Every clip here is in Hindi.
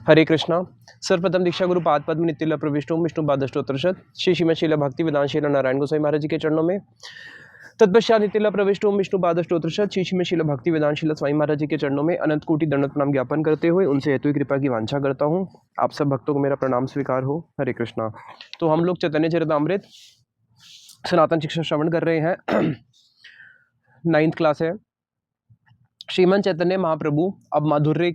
हरे कृष्णा। सर्वप्रथम दीक्षा गुरु पाद पद्म नित्य प्रविष्टो विष्णु पादष्टोत्रषद श्री श्रीमद शील भक्ति वेदांत शील नारायण गोसाई महाराज जी के चरणों में। तत्पश्चात नित्य प्रविष्टो विष्णु पादष्टोत्रषद श्री श्रीमद शील भक्ति वेदांत शील स्वामी महाराज जी के चरणों में अनंत कोटि दंडवत प्रणाम ज्ञापन करते हुए उनसे हेतु कृपा की वांछा करता हूँ। आप सब भक्तों को मेरा प्रणाम स्वीकार हो। हरे कृष्णा। तो हम लोग चैतन्य चरितामृत सनातन शिक्षा श्रवण कर रहे हैं। 9th क्लास है। श्रीमन चैतन्य महाप्रभु अब माधुर्य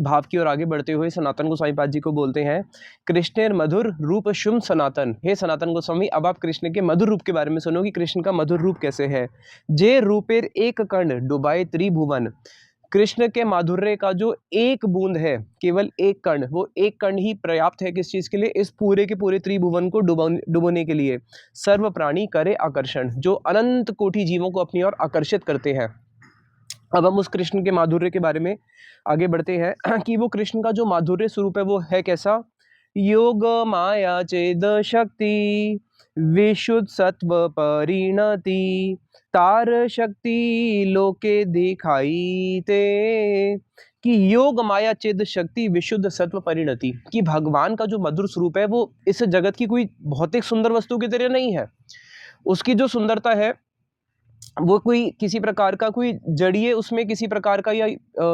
भाव की ओर आगे बढ़ते हुए सनातन गोसाई पाद जी को बोलते हैं, कृष्णेर मधुर रूप शुम सनातन। हे सनातन गोस्वामी, अब आप कृष्ण के मधुर रूप के बारे में सुनो कि कृष्ण का मधुर रूप कैसे है। जे रूपेर एक कर्ण डुबाए त्रिभुवन। कृष्ण के माधुर्य का जो एक बूंद है, केवल एक कर्ण, वो एक कर्ण ही पर्याप्त है किस चीज के लिए? इस पूरे के पूरे त्रिभुवन को डुबोने के लिए। सर्व प्राणी करे आकर्षण, जो अनंत कोटि जीवों को अपनी ओर आकर्षित करते हैं। अब हम उस कृष्ण के माधुर्य के बारे में आगे बढ़ते हैं कि वो कृष्ण का जो माधुर्य स्वरूप है वो है कैसा। योग माया चेद शक्ति विशुद्ध सत्व परिणति तार शक्ति लोके दिखाई ते। कि योग माया चेद शक्ति विशुद्ध सत्व परिणति, कि भगवान का जो मधुर स्वरूप है वो इस जगत की कोई भौतिक सुंदर वस्तु की तरह नहीं है। उसकी जो सुंदरता है वो कोई किसी प्रकार का कोई जड़िए उसमें किसी प्रकार का या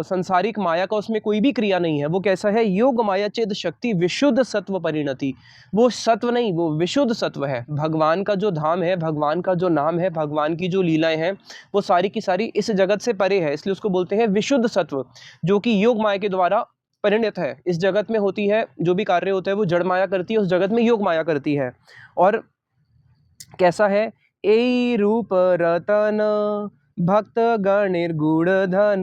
संसारिक माया का उसमें कोई भी क्रिया नहीं है। वो कैसा है? योग माया चेद शक्ति विशुद्ध सत्व परिणति। वो सत्व नहीं, वो विशुद्ध सत्व है। भगवान का जो धाम है, भगवान का जो नाम है, भगवान की जो लीलाएं हैं, वो सारी की सारी इस जगत से परे है, इसलिए उसको बोलते हैं विशुद्ध सत्व, जो कि योग माया के द्वारा परिणत है। इस जगत में होती है जो भी कार्य होता है वो जड़ माया करती है, उस जगत में योग माया करती है। और कैसा है? ए रूप रतन भक्त गणिर गुण धन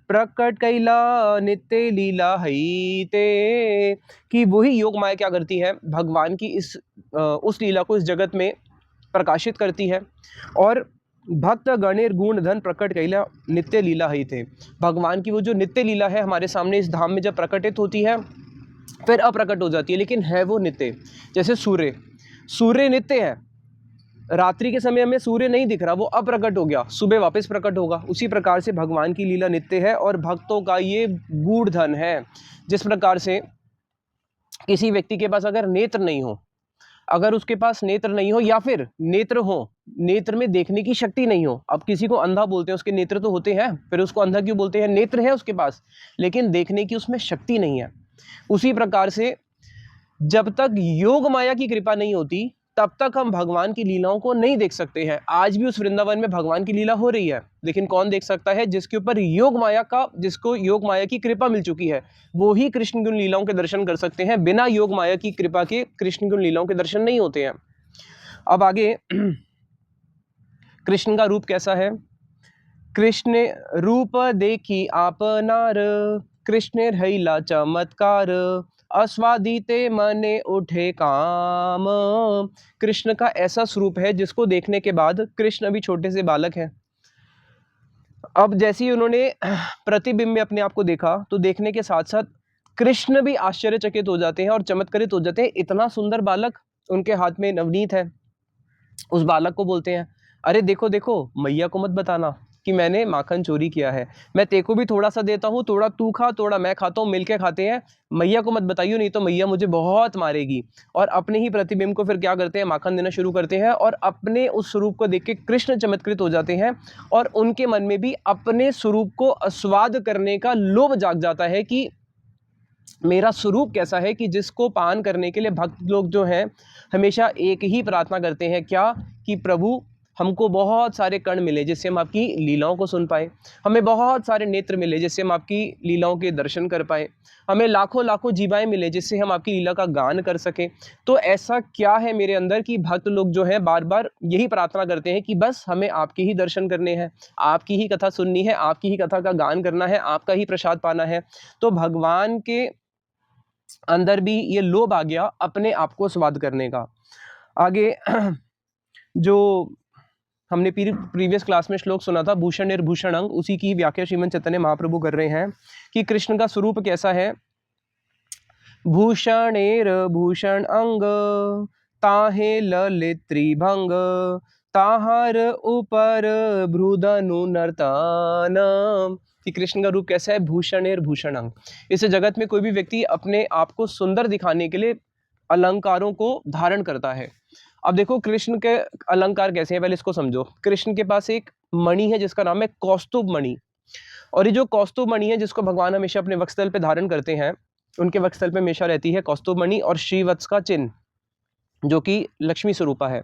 प्रकट कैला नित्य लीला हई ते। कि वही योग माया क्या करती है? भगवान की उस लीला को इस जगत में प्रकाशित करती है। और भक्त गणिर गुण धन प्रकट कैला नित्य लीला हई थे। भगवान की वो जो नित्य लीला है हमारे सामने इस धाम में जब प्रकटित होती है फिर अप्रकट हो जाती है, लेकिन है वो नित्य। जैसे सूर्य नित्य है, रात्रि के समय में सूर्य नहीं दिख रहा, वो अप्रकट हो गया, सुबह वापस प्रकट होगा। उसी प्रकार से भगवान की लीला नित्य है और भक्तों का ये गूढ़ धन है। जिस प्रकार से किसी व्यक्ति के पास अगर नेत्र नहीं हो, अगर उसके पास नेत्र नहीं हो या फिर नेत्र हो, नेत्र में देखने की शक्ति नहीं हो। अब किसी को अंधा बोलते हैं, उसके नेत्र तो होते हैं, फिर उसको अंधा क्यों बोलते हैं? नेत्र है उसके पास लेकिन देखने की उसमें शक्ति नहीं है। उसी प्रकार से जब तक योग माया की कृपा नहीं होती तब तक हम भगवान की लीलाओं को नहीं देख सकते हैं। आज भी उस वृंदावन में भगवान की लीला हो रही है, लेकिन कौन देख सकता है? जिसके ऊपर योग माया का, जिसको योग माया की कृपा मिल चुकी है, वो ही कृष्ण गुण लीलाओं के दर्शन कर सकते हैं। बिना योग माया की कृपा के कृष्ण गुण लीलाओं के दर्शन नहीं होते हैं। अब आगे कृष्ण का रूप कैसा है? कृष्ण रूप देखी आपनार कृष्ण हैला चमत्कार अस्वादिते मने उठे काम। कृष्ण का ऐसा स्वरूप है जिसको देखने के बाद, कृष्ण अभी छोटे से बालक हैं, अब जैसे ही उन्होंने प्रतिबिंब में अपने आप को देखा तो देखने के साथ साथ कृष्ण भी आश्चर्यचकित हो जाते हैं और चमत्कृत हो जाते हैं। इतना सुंदर बालक, उनके हाथ में नवनीत है। उस बालक को बोलते हैं, अरे देखो देखो, मैया को मत बताना कि मैंने माखन चोरी किया है, मैं तेको भी थोड़ा सा देता हूँ, थोड़ा तू खा, थोड़ा मैं खाता हूँ, मिलके खाते हैं, मैया को मत बताइयो नहीं तो मैया मुझे बहुत मारेगी। और अपने ही प्रतिबिंब को फिर क्या करते हैं? माखन देना शुरू करते हैं और अपने उस स्वरूप को देख के कृष्ण चमत्कृत हो जाते हैं और उनके मन में भी अपने स्वरूप को आस्वाद करने का लोभ जाग जाता है कि मेरा स्वरूप कैसा है, कि जिसको पान करने के लिए भक्त लोग जो हैं हमेशा एक ही प्रार्थना करते हैं, क्या? कि प्रभु हमको बहुत सारे कर्ण मिले जिससे हम आपकी लीलाओं को सुन पाए, हमें बहुत सारे नेत्र मिले जिससे हम आपकी लीलाओं के दर्शन कर पाए, हमें लाखों लाखों जीवाएं मिले जिससे हम आपकी लीला का गान कर सकें। तो ऐसा क्या है मेरे अंदर कि भक्त लोग जो हैं बार बार यही प्रार्थना करते हैं कि बस हमें आपके ही दर्शन करने हैं, आपकी ही कथा सुननी है, आपकी ही कथा का गान करना है, आपका ही प्रसाद पाना है। तो भगवान के अंदर भी ये लोभ आ गया अपने आप को स्वाद करने का। आगे जो हमने प्रीवियस क्लास में श्लोक सुना था, भूषण निर्भूषण अंग, उसी की व्याख्या श्रीमद् चैतन्य महाप्रभु कर रहे हैं कि कृष्ण का स्वरूप कैसा है। भूषणेर भूषण अंग ताहे ललित त्रिभंग ताहर ऊपर भ्रुदनु नर्तन। कि कृष्ण का रूप कैसा है, भूषणेर भूषणं। इस जगत में कोई भी व्यक्ति अपने आप को सुंदर दिखाने के लिए अलंकारों को धारण करता है। अब देखो कृष्ण के अलंकार कैसे हैं, पहले इसको समझो। कृष्ण के पास एक मणि है जिसका नाम है कौस्तुभ मणि, और ये जो कौस्तुभ मणि है जिसको भगवान हमेशा अपने वक्षस्थल पे धारण करते हैं, उनके वक्षस्थल पे हमेशा रहती है कौस्तुभ मणि और श्रीवत्स का चिन्ह, जो कि लक्ष्मी स्वरूपा है।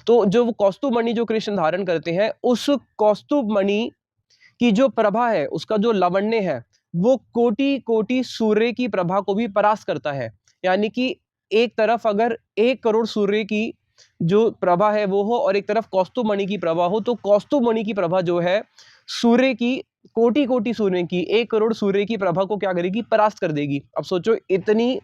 तो जो वो कौस्तुभ मणि जो कृष्ण धारण करते हैं, उस कौस्तुभ मणि की जो प्रभा है, उसका जो लावण्य है, वो कोटि कोटि सूर्य की प्रभा को भी परास्त करता है। यानी कि एक तरफ अगर 1 करोड़ सूर्य की जो प्रभा है वो हो, और एक तरफ कौस्तुभ मणि की प्रभा हो, तो कौस्तुभ मणि की प्रभा जो है सूर्य की, कोटि कोटि सूर्य की, 1 करोड़ सूर्य की प्रभा को क्या करेगी, परास्त कर देगी। अब सोचो, इतनी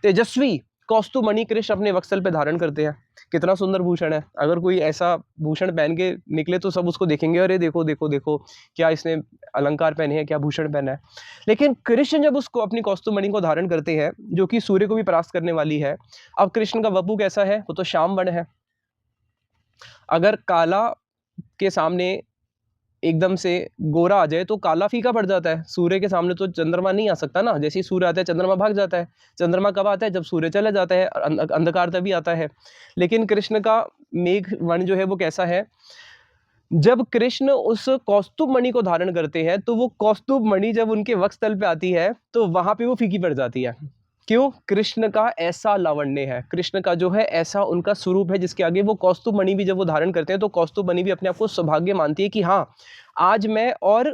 तेजस्वी कौस्तुभ मणि कृष्ण अपने वक्षस्थल पे धारण करते हैं। कितना सुंदर भूषण है। अगर कोई ऐसा भूषण पहन के निकले तो सब उसको देखेंगे, अरे देखो देखो देखो, क्या इसने अलंकार पहने हैं, क्या भूषण पहना है। लेकिन कृष्ण जब उसको अपनी कौस्तुभ मणि को धारण करते हैं, जो कि सूर्य को भी परास्त करने वाली है। अब कृष्ण का वपु कैसा है, वो तो श्याम वर्ण है। अगर काला के सामने एकदम से गोरा आ जाए तो काला फीका पड़ जाता है। सूर्य के सामने तो चंद्रमा नहीं आ सकता ना, जैसे ही सूर्य आता है चंद्रमा भाग जाता है। चंद्रमा कब आता है, जब सूर्य चला जाता है, अंधकार तभी आता है। लेकिन कृष्ण का मेघ वर्ण जो है वो कैसा है, जब कृष्ण उस कौस्तुभ मणि को धारण करते हैं तो वो कौस्तुभ मणि जब उनके वक्षस्थल पे आती है तो वहां पे वो फीकी पड़ जाती है। क्यों? कृष्ण का ऐसा लावण्य है, कृष्ण का जो है ऐसा उनका स्वरूप है, जिसके आगे वो कौस्तुभ मणि भी जब वो धारण करते हैं तो कौस्तुभ मणि भी अपने आप को सौभाग्य मानती है कि हाँ, आज मैं और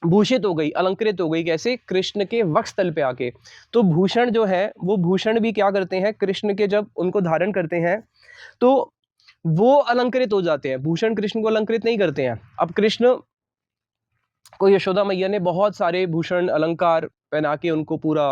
भूषित हो गई, अलंकृत हो गई। कैसे? कृष्ण के वक्षस्थल पे आके। तो भूषण जो है, वो भूषण भी क्या करते हैं, कृष्ण के जब उनको धारण करते हैं तो वो अलंकृत हो जाते हैं। भूषण कृष्ण को अलंकृत नहीं करते हैं। अब कृष्ण को यशोदा मैया ने बहुत सारे भूषण अलंकार पहना के उनको पूरा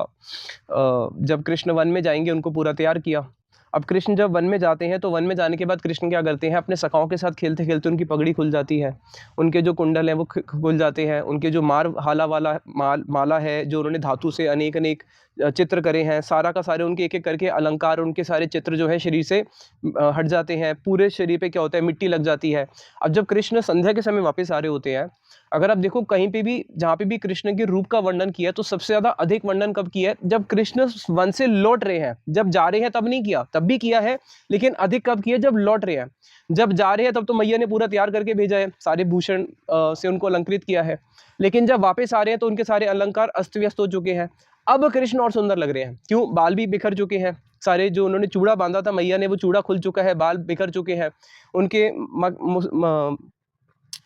जब कृष्ण वन में जाएंगे उनको पूरा तैयार किया। अब कृष्ण जब वन में जाते हैं तो वन में जाने के बाद कृष्ण क्या करते हैं, अपने सखाओं के साथ खेलते खेलते उनकी पगड़ी खुल जाती है, उनके जो कुंडल हैं वो खुल जाते हैं, उनके जो हाला वाला माला है, जो उन्होंने धातु से अनेक अनेक चित्र करे हैं, सारा का सारे उनके एक एक करके अलंकार, उनके सारे चित्र जो है शरीर से हट जाते हैं। पूरे शरीर पे क्या होता है, मिट्टी लग जाती है। अब जब कृष्ण संध्या के समय वापस आ रहे होते हैं, अगर आप देखो कहीं पे भी जहाँ पे भी कृष्ण के रूप का वर्णन किया तो सबसे ज्यादा अधिक वर्णन कब किया है, जब कृष्ण वन से लौट रहे हैं। जब जा रहे हैं तब नहीं किया, तब भी किया है, लेकिन अधिक कब किया, जब लौट रहे हैं। जब जा रहे हैं तब तो मैया ने पूरा तैयार करके भेजा है, सारे भूषण से उनको अलंकृत किया है। लेकिन जब वापस आ रहे हैं तो उनके सारे अलंकार अस्त व्यस्त हो चुके हैं। अब कृष्ण और सुंदर लग रहे हैं। क्यों? बाल भी बिखर चुके हैं सारे, जो उन्होंने चूड़ा बांधा था मैया ने वो चूड़ा खुल चुका है, बाल बिखर चुके हैं, उनके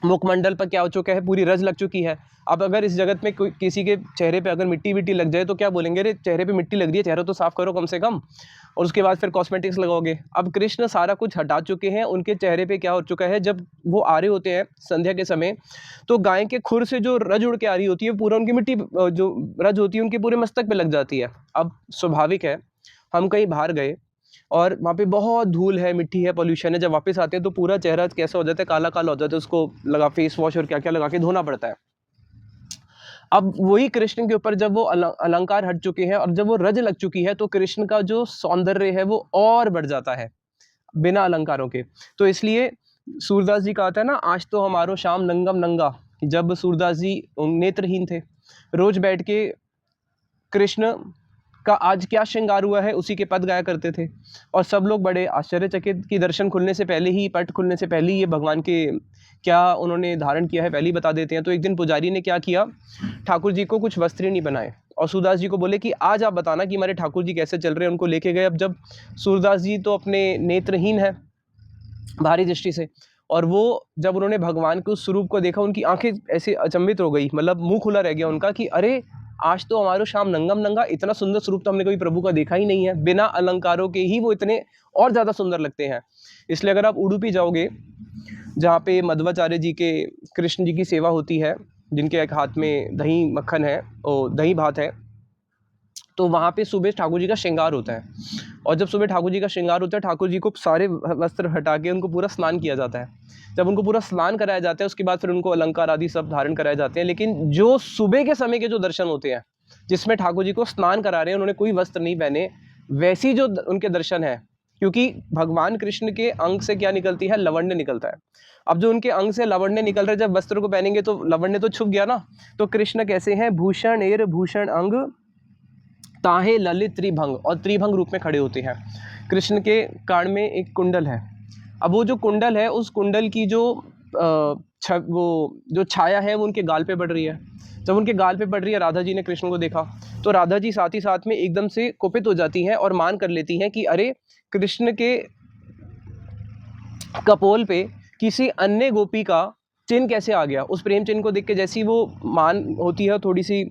मुखमंडल पर क्या हो चुका है, पूरी रज लग चुकी है। अब अगर इस जगत में कोई किसी के चेहरे पे अगर मिट्टी विट्टी लग जाए तो क्या बोलेंगे, अरे चेहरे पे मिट्टी लग रही है, चेहरा तो साफ करो कम से कम, और उसके बाद फिर कॉस्मेटिक्स लगाओगे। अब कृष्ण सारा कुछ हटा चुके हैं, उनके चेहरे पे क्या हो चुका है, जब वो आ रहे होते हैं संध्या के समय तो गाय के खुर से जो रज उड़ के आ रही होती है पूरा उनकी मिट्टी जो रज होती है उनके पूरे मस्तक पे लग जाती है। अब स्वाभाविक है, हम कहीं बाहर गए और वहाँ पे बहुत धूल है, मिट्टी है, पोल्यूशन है, जब वापस आते हैं तो पूरा चेहरा कैसा हो जाता है, काला काला हो जाता है, उसको लगा फेस वॉश और क्या क्या लगा के धोना पड़ता है। अब वही कृष्ण के ऊपर जब वो अलंकार हट चुके हैं और जब वो रज लग चुकी है तो कृष्ण का जो सौंदर्य है वो और बढ़ जाता है बिना अलंकारों के। तो इसलिए सूरदास जी कहा था ना, आज तो हमारो शाम नंगम नंगा। जब सूरदास जी नेत्रहीन थे, रोज बैठ के कृष्ण का आज क्या श्रृंगार हुआ है उसी के पद गाया करते थे, और सब लोग बड़े आश्चर्यचकित कि दर्शन खुलने से पहले ही, पट खुलने से पहले ही ये भगवान के क्या उन्होंने धारण किया है पहले ही बता देते हैं। तो एक दिन पुजारी ने क्या किया, ठाकुर जी को कुछ वस्त्र नहीं बनाए और सूरदास जी को बोले कि आज आप बताना कि हमारे ठाकुर जी कैसे चल रहे हैं। उनको लेके गए। अब जब सूरदास जी तो अपने नेत्रहीन है भारी दृष्टि से, और वो जब उन्होंने भगवान के उस स्वरूप को देखा उनकी आंखें ऐसे अचंभित हो गई, मतलब मुंह खुला रह गया उनका कि अरे आज तो हमारो शाम नंगम नंगा, इतना सुंदर स्वरूप तो हमने कभी प्रभु का देखा ही नहीं है। बिना अलंकारों के ही वो इतने और ज्यादा सुंदर लगते हैं। इसलिए अगर आप उडुपी जाओगे जहाँ पे मध्वाचार्य जी के कृष्ण जी की सेवा होती है, जिनके एक हाथ में दही मक्खन है और दही भात है, तो वहाँ पे सुबह ठाकुर जी का श्रृंगार होता है। और जब सुबह ठाकुर जी का श्रृंगार होता है, ठाकुर जी को सारे वस्त्र हटा के उनको पूरा स्नान किया जाता है। जब उनको पूरा स्नान कराया जाता है उसके बाद फिर उनको अलंकार आदि सब धारण कराए जाते हैं। लेकिन जो सुबह के समय के जो दर्शन होते हैं जिसमें ठाकुर जी को स्नान करा रहे हैं, उन्होंने कोई वस्त्र नहीं पहने, वैसी जो उनके दर्शन है क्योंकि भगवान कृष्ण के अंग से क्या निकलती है, लवण्य निकलता है। अब जो उनके अंग से लवण्य निकल रहा है, जब वस्त्र को पहनेंगे तो लवण्य तो छुप गया ना। तो कृष्ण कैसे हैं, भूषण एर भूषण अंग ताहे ललित त्रिभंग, और त्रिभंग रूप में खड़े होते हैं। कृष्ण के कान में एक कुंडल है। अब वो जो कुंडल है, उस कुंडल की जो वो जो छाया है वो उनके गाल पे पड़ रही है। जब उनके गाल पे पड़ रही है, राधा जी ने कृष्ण को देखा, तो राधा जी साथ ही साथ में एकदम से कुपित हो जाती हैं और मान कर लेती हैं कि अरे, कृष्ण के कपोल पे किसी अन्य गोपी का चिन्ह कैसे आ गया। उस प्रेम चिन्ह को देख के जैसी वो मान होती है, थोड़ी सी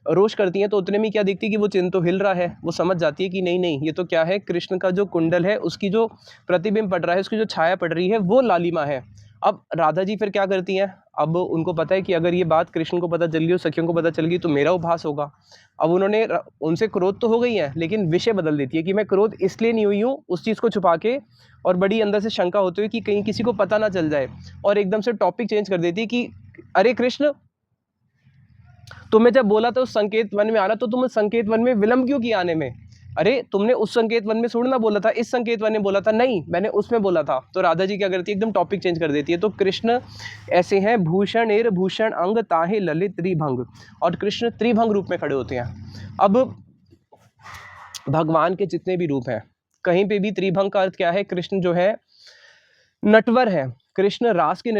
रोष करती है, तो उतने में क्या दिखती है कि वो चिन्ह तो हिल रहा है। वो समझ जाती है कि नहीं नहीं, ये तो क्या है, कृष्ण का जो कुंडल है उसकी जो प्रतिबिंब पड़ रहा है, उसकी जो छाया पड़ रही है, वो लालिमा है। अब राधा जी फिर क्या करती हैं, अब उनको पता है कि अगर ये बात कृष्ण को पता चल गई और सखियों को पता चल गई तो मेरा उपहास होगा। अब उन्होंने उनसे क्रोध तो हो गई है, लेकिन विषय बदल देती है कि मैं क्रोध इसलिए नहीं हुई हूँ, उस चीज़ को छुपा के, और बड़ी अंदर से शंका होती है कि कहीं किसी को पता ना चल जाए, और एकदम से टॉपिक चेंज कर देती है कि अरे कृष्ण, तुम्हें जब बोला था उस संकेत वन में आना, तो तुम उस संकेत वन में विलंब क्यों किया आने में। अरे तुमने उस संकेत वन में छोड़ना बोला था, इस संकेत वन में बोला था, नहीं मैंने उसमें बोला था। तो राधा जी क्या करती है, एकदम टॉपिक चेंज कर देती है। तो कृष्ण ऐसे हैं, भूषण एर भूषण अंग ताहे ललित त्रिभंग, और कृष्ण त्रिभंग रूप में खड़े होते हैं। अब भगवान के जितने भी रूप हैं, कहीं पे भी त्रिभंग का अर्थ क्या है, कृष्ण जो है नटवर है। कृष्ण रास के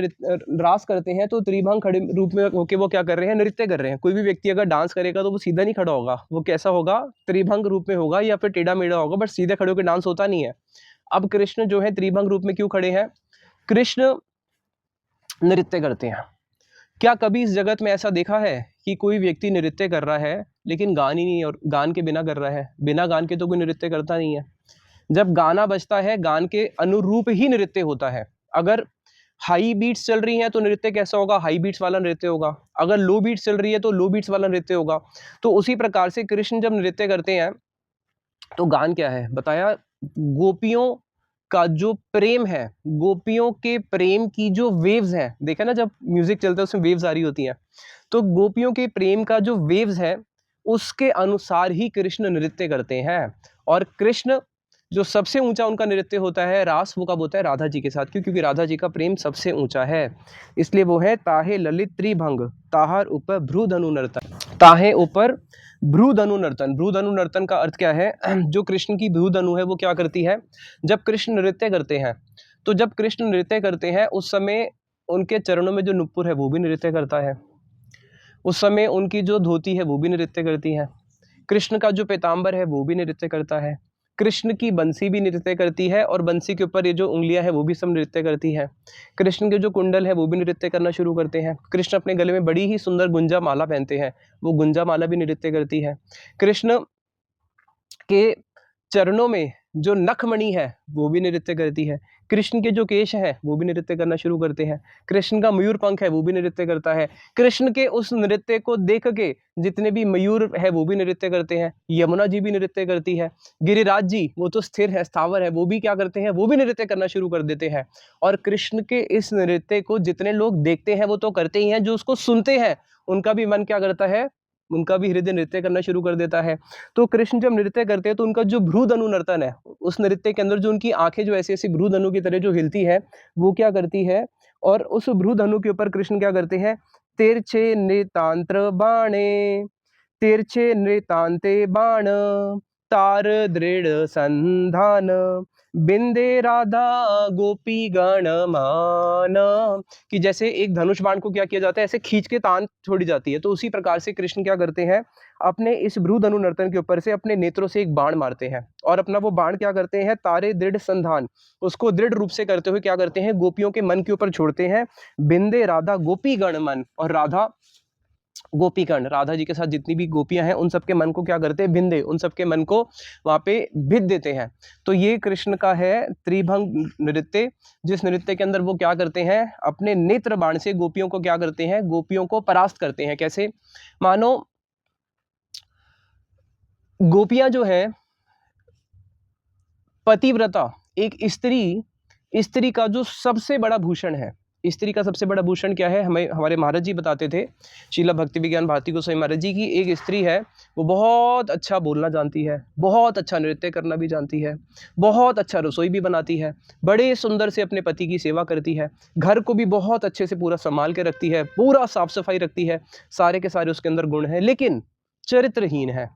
रास करते हैं, तो त्रिभंग खड़े रूप में होके वो क्या कर रहे हैं, नृत्य कर रहे हैं। कोई भी व्यक्ति अगर डांस करेगा तो वो सीधा नहीं खड़ा होगा, वो कैसा होगा, त्रिभंग रूप में होगा, या फिर टेढ़ा मेढ़ा होगा, बट सीधे खड़े होकर डांस होता नहीं है। अब कृष्ण जो है त्रिभंग रूप में क्यों खड़े हैं, कृष्ण नृत्य करते हैं। क्या कभी इस जगत में ऐसा देखा है कि कोई व्यक्ति नृत्य कर रहा है लेकिन गान ही नहीं, और गान के बिना कर रहा है, बिना गान के तो कोई नृत्य करता नहीं है। जब गाना बजता है, गान के अनुरूप ही नृत्य होता है। अगर हाई बीट्स चल रही हैं तो नृत्य कैसा होगा, हाई बीट्स वाला नृत्य होगा। अगर लो बीट्स चल रही है तो लो बीट्स वाला नृत्य होगा। तो उसी प्रकार से कृष्ण जब नृत्य करते हैं तो गान क्या है बताया, गोपियों का जो प्रेम है, गोपियों के प्रेम की जो वेव्स हैं, देखा ना जब म्यूजिक चलता है उसमें वेव्स आ रही होती हैं, तो गोपियों के प्रेम का जो वेव्स है उसके अनुसार ही कृष्ण नृत्य करते हैं। और कृष्ण जो सबसे ऊंचा उनका नृत्य होता है रास, वो कब होता है, राधा जी के साथ। क्यों, क्योंकि राधा जी का प्रेम सबसे ऊंचा है, इसलिए वो है ताहे ललित त्रिभंग ताहार ऊपर भ्रू धनु नर्तन। ताहे ऊपर भ्रू धनु नर्तन, भ्रू धनु नर्तन का अर्थ क्या है, जो कृष्ण की भ्रू धनु है वो क्या करती है, जब कृष्ण नृत्य करते हैं, तो जब कृष्ण नृत्य करते हैं उस समय उनके चरणों में जो नुपुर है वो भी नृत्य करता है, उस समय उनकी जो धोती है वो भी नृत्य करती है, कृष्ण का जो पीताम्बर है वो भी नृत्य करता है, कृष्ण की बंसी भी नृत्य करती है, और बंसी के ऊपर ये जो उंगलियां हैं वो भी सब नृत्य करती है। कृष्ण के जो कुंडल है वो भी नृत्य करना शुरू करते हैं। कृष्ण अपने गले में बड़ी ही सुंदर गुंजा माला पहनते हैं, वो गुंजा माला भी नृत्य करती है। कृष्ण के चरणों में जो नखमणि है वो भी नृत्य करती है। कृष्ण के जो केश है वो भी नृत्य करना शुरू करते हैं। कृष्ण का मयूर पंख है वो भी नृत्य करता है। कृष्ण के उस नृत्य को देख के जितने भी मयूर है वो भी नृत्य करते हैं। यमुना जी भी नृत्य करती है। गिरिराज जी वो तो स्थिर है, स्थावर है, वो भी क्या करते हैं, वो भी नृत्य करना शुरू कर देते हैं। और कृष्ण के इस नृत्य को जितने लोग देखते हैं वो तो करते ही हैं, जो उसको सुनते हैं उनका भी मन क्या करता है, उनका भी हृदय नृत्य करना शुरू कर देता है। तो कृष्ण जब नृत्य करते हैं तो उनका जो भ्रू धनु नर्तन है, उस नृत्य के अंदर जो उनकी आंखें जो ऐसी ऐसी भ्रू धनु की तरह जो हिलती है वो क्या करती है, और उस भ्रू धनु के ऊपर कृष्ण क्या करते हैं, तिरछे नृतांत्र बाणे, तिरछे नृतांते बाण, तार दृढ़ संधान, बिंदे राधा गोपी गण मान, कि जैसे एक धनुष बाण को क्या किया जाता है, ऐसे खींच के तान छोड़ी जाती है। तो उसी प्रकार से कृष्ण क्या करते हैं, अपने इस भ्रू धनु नर्तन के ऊपर से अपने नेत्रों से एक बाण मारते हैं, और अपना वो बाण क्या करते हैं, तारे दृढ़ संधान, उसको दृढ़ रूप से करते हुए क्या करते हैं, गोपियों के मन के ऊपर छोड़ते हैं। बिंदे राधा गोपी गण मन, और राधा गोपीगण, राधा जी के साथ जितनी भी गोपियां हैं उन सबके मन को क्या करते हैं, भिंदे, उन सबके मन को वहां पे भिद देते हैं। तो ये कृष्ण का है त्रिभंग नृत्य, जिस नृत्य के अंदर वो क्या करते हैं, अपने नेत्र बाण से गोपियों को क्या करते हैं, गोपियों को परास्त करते हैं। कैसे, मानो गोपियां जो है पतिव्रता, एक स्त्री, स्त्री का जो सबसे बड़ा भूषण है, स्त्री का सबसे बड़ा भूषण क्या है? हमें हमारे महाराज जी बताते थे, शीला भक्ति विज्ञान भारती गोस्वामी महाराज जी, की एक स्त्री है वो बहुत अच्छा बोलना जानती है, बहुत अच्छा नृत्य करना भी जानती है, बहुत अच्छा रसोई भी बनाती है, बड़े सुंदर से अपने पति की सेवा करती है, घर को भी बहुत अच्छे से पूरा संभाल के रखती है, पूरा साफ सफाई रखती है, सारे के सारे उसके अंदर गुण हैं, लेकिन चरित्रहीन है।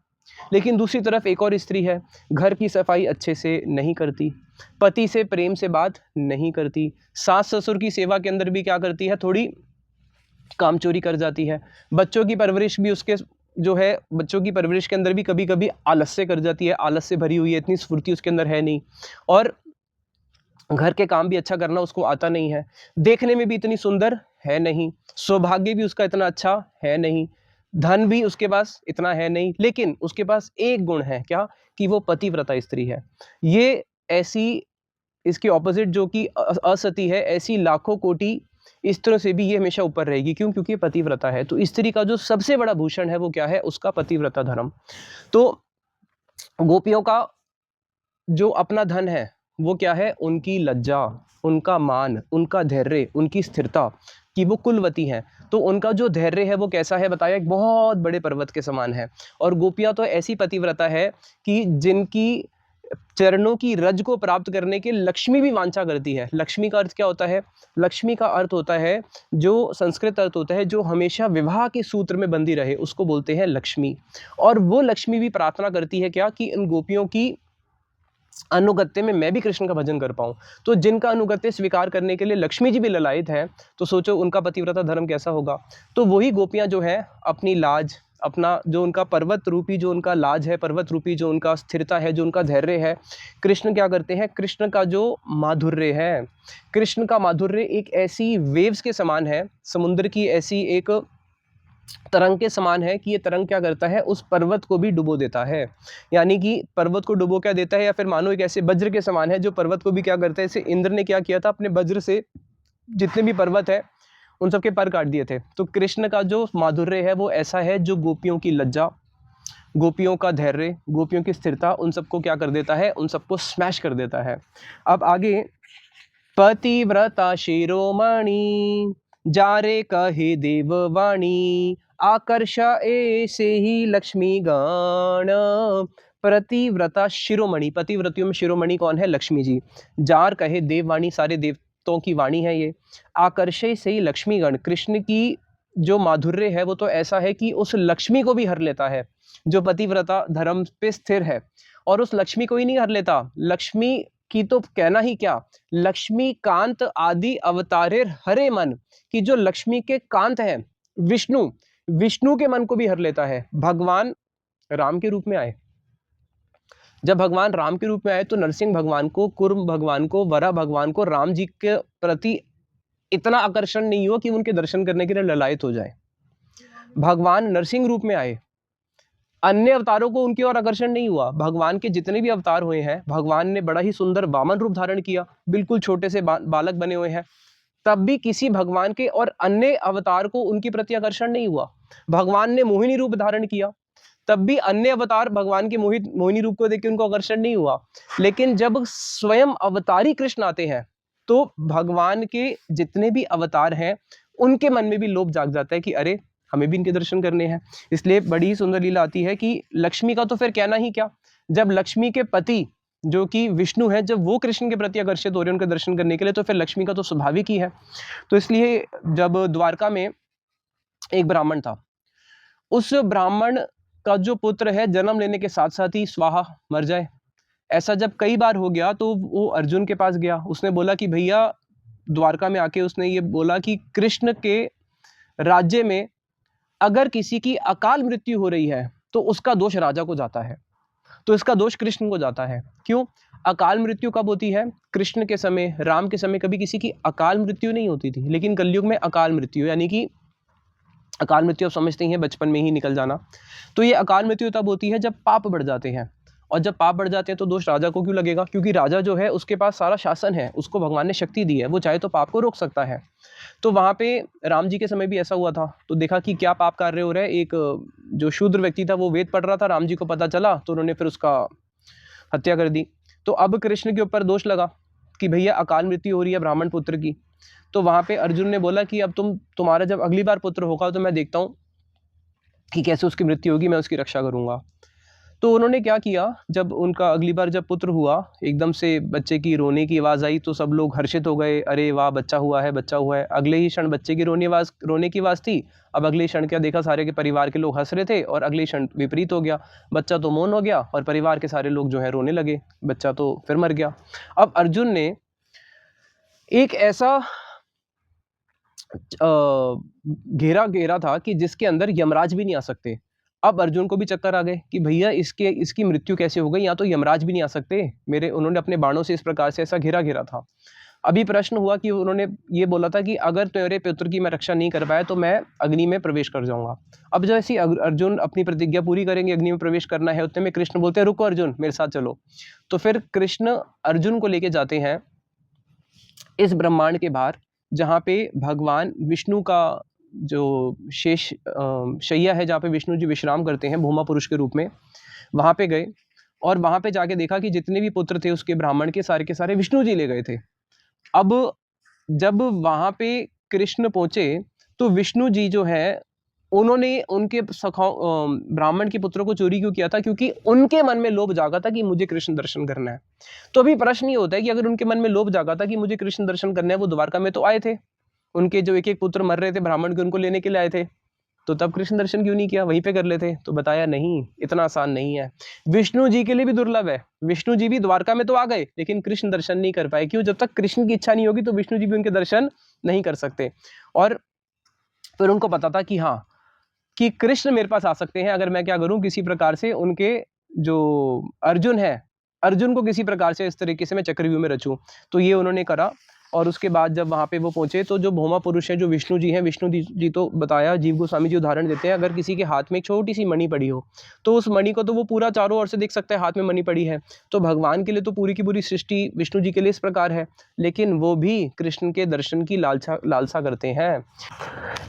लेकिन दूसरी तरफ एक और स्त्री है, घर की सफाई अच्छे से नहीं करती, पति से प्रेम से बात नहीं करती, सास ससुर की सेवा के अंदर भी क्या करती है, थोड़ी कामचोरी कर जाती है, बच्चों की परवरिश भी उसके जो है, बच्चों की परवरिश के अंदर भी कभी कभी आलस से कर जाती है, आलस से भरी हुई है, इतनी स्फूर्ति उसके अंदर है नहीं, और घर के काम भी अच्छा करना उसको आता नहीं है, देखने में भी इतनी सुंदर है नहीं, सौभाग्य भी उसका इतना अच्छा है नहीं, धन भी उसके पास इतना है नहीं, लेकिन उसके पास एक गुण है, क्या? कि वो पतिव्रता स्त्री है। ये ऐसी, इसके ऑपोजिट जो कि असती है, ऐसी लाखों कोटि स्त्रियों से भी ये हमेशा ऊपर रहेगी। क्यों? क्योंकि ये पतिव्रता है। तो स्त्री का जो सबसे बड़ा भूषण है वो क्या है? उसका पतिव्रता धर्म। तो गोपियों का जो अपना धन है वो क्या है? उनकी लज्जा, उनका मान, उनका धैर्य, उनकी स्थिरता, कि वो कुलवती हैं। तो उनका जो धैर्य है वो कैसा है बताया? एक बहुत बड़े पर्वत के समान है। और गोपियां तो ऐसी पतिव्रता है कि जिनकी चरणों की रज को प्राप्त करने के लक्ष्मी भी वांछा करती है। लक्ष्मी का अर्थ क्या होता है? लक्ष्मी का अर्थ होता है, जो संस्कृत अर्थ होता है, जो हमेशा विवाह के सूत्र में बंधी रहे, उसको बोलते हैं लक्ष्मी। और वो लक्ष्मी भी प्रार्थना करती है क्या? कि इन गोपियों की अनुगत्य में मैं भी कृष्ण का भजन कर पाऊं। तो जिनका अनुगत्य स्वीकार करने के लिए लक्ष्मी जी भी ललायत हैं, तो सोचो उनका पतिव्रता धर्म कैसा होगा। तो वही गोपियां जो है अपनी लाज, अपना जो उनका पर्वत रूपी जो उनका लाज है, पर्वत रूपी जो उनका स्थिरता है, जो उनका धैर्य है, कृष्ण क्या करते हैं? कृष्ण का जो माधुर्य है, कृष्ण का माधुर्य एक ऐसी वेव्स के समान है, समुद्र की ऐसी एक तरंग के समान है, कि ये तरंग क्या करता है? उस पर्वत को भी डुबो देता है। यानी कि पर्वत को डुबो क्या देता है? या फिर मानो एक ऐसे वज्र के समान है जो पर्वत को भी क्या करता है? इसे इंद्र ने क्या किया था? अपने वज्र से जितने भी पर्वत है उन सबके पर काट दिए थे। तो कृष्ण का जो माधुर्य है वो ऐसा है, जो गोपियों की लज्जा, गोपियों का धैर्य, गोपियों की स्थिरता, उन सबको क्या कर देता है? उन सबको स्मैश कर देता है। अब आगे, पतिव्रता शिरोमणि जारे कहे देववाणी, आकर्ष ऐसे ही लक्ष्मी गण। पतिव्रता शिरोमणि, पतिव्रतियों में शिरोमणि कौन है? लक्ष्मी जी। जार कहे देववाणी, सारे देवताओं की वाणी है ये। आकर्षय से ही लक्ष्मी गण, कृष्ण की जो माधुर्य है वो तो ऐसा है कि उस लक्ष्मी को भी हर लेता है, जो पतिव्रता धर्म पे स्थिर है। और उस लक्ष्मी को ही नहीं हर लेता, लक्ष्मी की तो कहना ही क्या, लक्ष्मी कांत आदि अवतारे हरे मन, कि जो लक्ष्मी के कांत है विष्णु, विष्णु के मन को भी हर लेता है। भगवान राम के रूप में आए, जब भगवान राम के रूप में आए तो नरसिंह भगवान को, कुर्म भगवान को, वरा भगवान को राम जी के प्रति इतना आकर्षण नहीं हुआ कि उनके दर्शन करने के लिए ललायत हो जाए। भगवान नरसिंह रूप में आए, अन्य अवतारों को उनकी ओर आकर्षण नहीं हुआ। भगवान के जितने भी अवतार हुए हैं, भगवान ने बड़ा ही सुंदर वामन रूप धारण किया, बिल्कुल छोटे से बालक बने हुए हैं, तब भी किसी भगवान के और अन्य अवतार को उनके प्रति आकर्षण नहीं हुआ। भगवान ने मोहिनी रूप धारण किया, तब भी अन्य अवतार भगवान के मोहिनी रूप को देख के उनको आकर्षण नहीं हुआ। लेकिन जब स्वयं अवतारी कृष्ण आते हैं, तो भगवान के जितने भी अवतार हैं उनके मन में भी लोभ जाग जाता है कि अरे, हमें भी इनके दर्शन करने हैं। इसलिए बड़ी ही सुंदर लीला आती है कि लक्ष्मी का तो फिर कहना ही क्या, जब लक्ष्मी के पति जो कि विष्णु है, जब वो कृष्ण के प्रति आकर्षित हो रहे हैं उनके दर्शन करने के लिए, तो फिर लक्ष्मी का तो स्वाभाविक ही है। तो इसलिए जब द्वारका में एक ब्राह्मण था, उस ब्राह्मण का जो पुत्र है जन्म लेने के साथ साथ ही स्वाहा मर जाए, ऐसा जब कई बार हो गया, तो वो अर्जुन के पास गया। उसने बोला कि भैया, द्वारका में आके उसने ये बोला कि कृष्ण के राज्य में अगर किसी की अकाल मृत्यु हो रही है तो उसका दोष राजा को जाता है, तो इसका दोष कृष्ण को जाता है। क्यों? अकाल मृत्यु कब होती है? कृष्ण के समय, राम के समय कभी किसी की अकाल मृत्यु नहीं होती थी, लेकिन कलयुग में अकाल मृत्यु, यानी कि अकाल मृत्यु आप समझते ही हैं, बचपन में ही निकल जाना। तो ये अकाल मृत्यु तब होती है जब पाप बढ़ जाते हैं, और जब पाप बढ़ जाते हैं तो दोष राजा को क्यों लगेगा? क्योंकि राजा जो है उसके पास सारा शासन है, उसको भगवान ने शक्ति दी है, वो चाहे तो पाप को रोक सकता है। तो वहां पे राम जी के समय भी ऐसा हुआ था। तो देखा कि क्या पाप कार्य हो रहा है। एक जो शूद्र व्यक्ति था वो वेद पढ़ रहा था, राम जी को पता चला तो उन्होंने फिर उसका हत्या कर दी। तो अब कृष्ण के ऊपर दोष लगा कि भैया अकाल मृत्यु हो रही है ब्राह्मण पुत्र की, तो वहाँ पे अर्जुन ने बोला कि अब तुम्हारा जब अगली बार पुत्र होगा तो मैं देखता हूँ कि कैसे उसकी मृत्यु होगी, मैं उसकी रक्षा करूँगा। तो उन्होंने क्या किया, जब उनका अगली बार जब पुत्र हुआ, एकदम से बच्चे की रोने की आवाज़ आई तो सब लोग हर्षित हो गए, अरे वाह बच्चा हुआ है, बच्चा हुआ है। अगले ही क्षण बच्चे की रोने की आवाज़ थी। अब अगले क्षण क्या देखा, सारे के परिवार के लोग हंस रहे थे और अगले क्षण विपरीत हो गया, बच्चा तो मौन हो गया और परिवार के सारे लोग जो है रोने लगे, बच्चा तो फिर मर गया। अब अर्जुन ने एक ऐसा घेरा घेरा था कि जिसके अंदर यमराज भी नहीं आ सकते। अब अर्जुन को भी चक्कर आ गए कि भैया इसकी मृत्यु कैसे हो गई, यहाँ तो यमराज भी नहीं आ सकते मेरे। उन्होंने अपने बाणों से इस प्रकार से ऐसा घेरा घेरा था। अभी प्रश्न हुआ कि उन्होंने ये बोला था कि अगर तेरे पुत्र की मैं रक्षा नहीं कर पाया तो मैं अग्नि में प्रवेश कर जाऊंगा। अब जैसे अर्जुन अपनी प्रतिज्ञा पूरी करेंगे, अग्नि में प्रवेश करना है, उतने में कृष्ण बोलते हैं रुको अर्जुन मेरे साथ चलो। तो फिर कृष्ण अर्जुन को लेके जाते हैं इस ब्रह्मांड के बाहर, जहाँ पे भगवान विष्णु का जो शेष शैया है, जहाँ पे विष्णु जी विश्राम करते हैं भूमा पुरुष के रूप में, वहाँ पे गए और वहाँ पे जाके देखा कि जितने भी पुत्र थे उसके ब्राह्मण के सारे विष्णु जी ले गए थे। अब जब वहाँ पे कृष्ण पहुँचे तो विष्णु जी जो है उन्होंने उनके ब्राह्मण के पुत्रों को चोरी क्यों किया था, क्योंकि उनके मन में लोभ जागा था कि मुझे कृष्ण दर्शन करना है। तो अभी प्रश्न ये होता है कि अगर उनके मन में लोभ जागा था कि मुझे कृष्ण दर्शन करना है, वो द्वारका में तो आए थे, उनके जो एक एक पुत्र मर रहे थे ब्राह्मण के, उनको लेने के लिए आए थे, तो तब कृष्ण दर्शन क्यों नहीं किया, वहीं पे कर लेते। तो बताया नहीं, इतना आसान नहीं है, विष्णु जी के लिए भी दुर्लभ है। विष्णु जी भी द्वारका में तो आ गए लेकिन कृष्ण दर्शन नहीं कर पाए, क्यों, जब तक कृष्ण की इच्छा नहीं होगी तो विष्णु जी भी उनके दर्शन नहीं कर सकते। और फिर उनको पता था कि हाँ, कि कृष्ण मेरे पास आ सकते हैं अगर मैं क्या करूं, किसी प्रकार से उनके जो अर्जुन है, अर्जुन को किसी प्रकार से इस तरीके से मैं चक्रव्यूह में रचूं। तो ये उन्होंने करा। और उसके बाद जब वहाँ पे वो पहुंचे तो जो भौमा पुरुष हैं, जो विष्णु जी हैं, विष्णु जी तो बताया, जीव गोस्वामी जी उदाहरण देते हैं, अगर किसी के हाथ में एक छोटी सी मणि पड़ी हो तो उस मणि को तो वो पूरा चारों ओर से देख सकता है, हाथ में मणि पड़ी है। तो भगवान के लिए तो पूरी की पूरी सृष्टि विष्णु जी के लिए इस प्रकार है, लेकिन वो भी कृष्ण के दर्शन की लालसा करते हैं।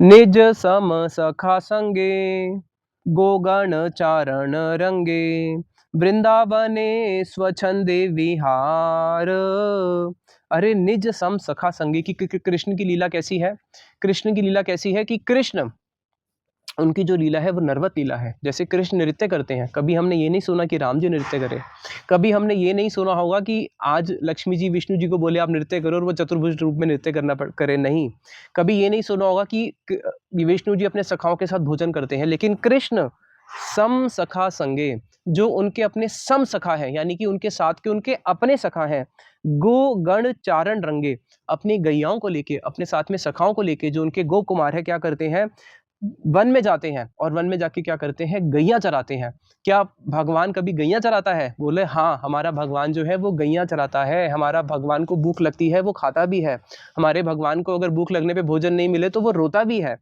निज सम सखा संगे गोगण चारण रंगे वृंदावने स्वच्छंदे विहार। अरे निज सम सखा संगे की कृष्ण की लीला कैसी है, कृष्ण की लीला कैसी है कि कृष्ण, उनकी जो लीला है वो नर्वत लीला है। जैसे कृष्ण नृत्य करते हैं, कभी हमने ये नहीं सुना कि राम जी नृत्य करें, कभी हमने ये नहीं सुना होगा कि आज लक्ष्मी जी विष्णु जी को बोले आप नृत्य करो और वो चतुर्भुज रूप में नृत्य करे, नहीं। कभी ये नहीं सुना होगा कि विष्णु जी अपने सखाओं के साथ भोजन करते हैं, लेकिन कृष्ण सम सखा संगे, जो उनके अपने सम सखा है, यानी कि उनके साथ के उनके अपने सखा हैं, गो गण चारण रंगे, अपनी गैयाओं को लेके, अपने साथ में सखाओं को लेके, जो उनके गो कुमार है, क्या करते हैं, वन में जाते हैं और वन में जाके क्या करते हैं, गैया चराते हैं। क्या भगवान कभी गैया चराता है? बोले हाँ, हमारा भगवान जो है वो गैया चराता है। हमारा भगवान को भूख लगती है, वो खाता भी है। हमारे भगवान को अगर भूख लगने पे भोजन नहीं मिले तो वो रोता भी है।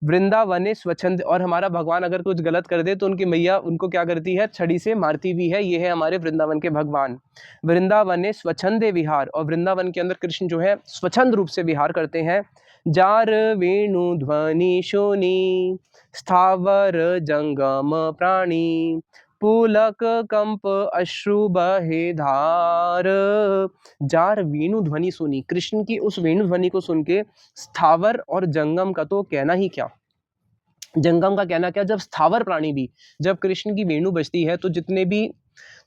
वृंदावने स्वच्छंद, और हमारा भगवान अगर कुछ गलत कर दे तो उनकी मैया उनको क्या करती है, छड़ी से मारती भी है। ये है हमारे वृंदावन के भगवान। वृंदावने स्वच्छंदे विहार, और वृंदावन के अंदर कृष्ण जो है स्वच्छंद रूप से विहार करते हैं। जार वेणु ध्वनि शोनी स्थावर जंगम प्राणी पुलक कंप अश्रु बहे धार। जार वेणु ध्वनि सुनी, कृष्ण की उस वेणु ध्वनि को सुन के स्थावर और जंगम का तो कहना ही क्या, जंगम का कहना क्या, जब स्थावर प्राणी भी, जब कृष्ण की वेणु बजती है तो जितने भी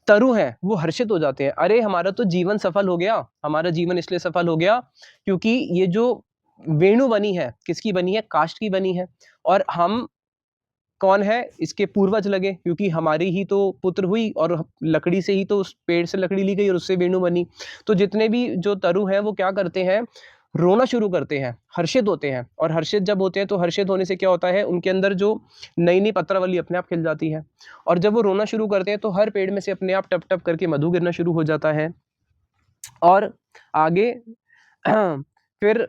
तरु हैं वो हर्षित हो जाते हैं। अरे हमारा तो जीवन सफल हो गया, हमारा जीवन इसलिए सफल हो गया क्योंकि ये जो वेणु बनी है, किसकी बनी है, काष्ठ की बनी है। और हम कौन है, इसके पूर्वज लगे, क्योंकि हमारी ही तो पुत्र हुई और लकड़ी से ही तो, उस पेड़ से लकड़ी ली गई और उससे वेणु बनी। तो जितने भी जो तरु हैं वो क्या करते हैं, रोना शुरू करते हैं, हर्षित होते हैं। और हर्षित जब होते हैं तो हर्षित होने से क्या होता है, उनके अंदर जो नई नई पत्रावली अपने आप खिल जाती है। और जब वो रोना शुरू करते हैं तो हर पेड़ में से अपने आप टप टप करके मधु गिरना शुरू हो जाता है। और आगे फिर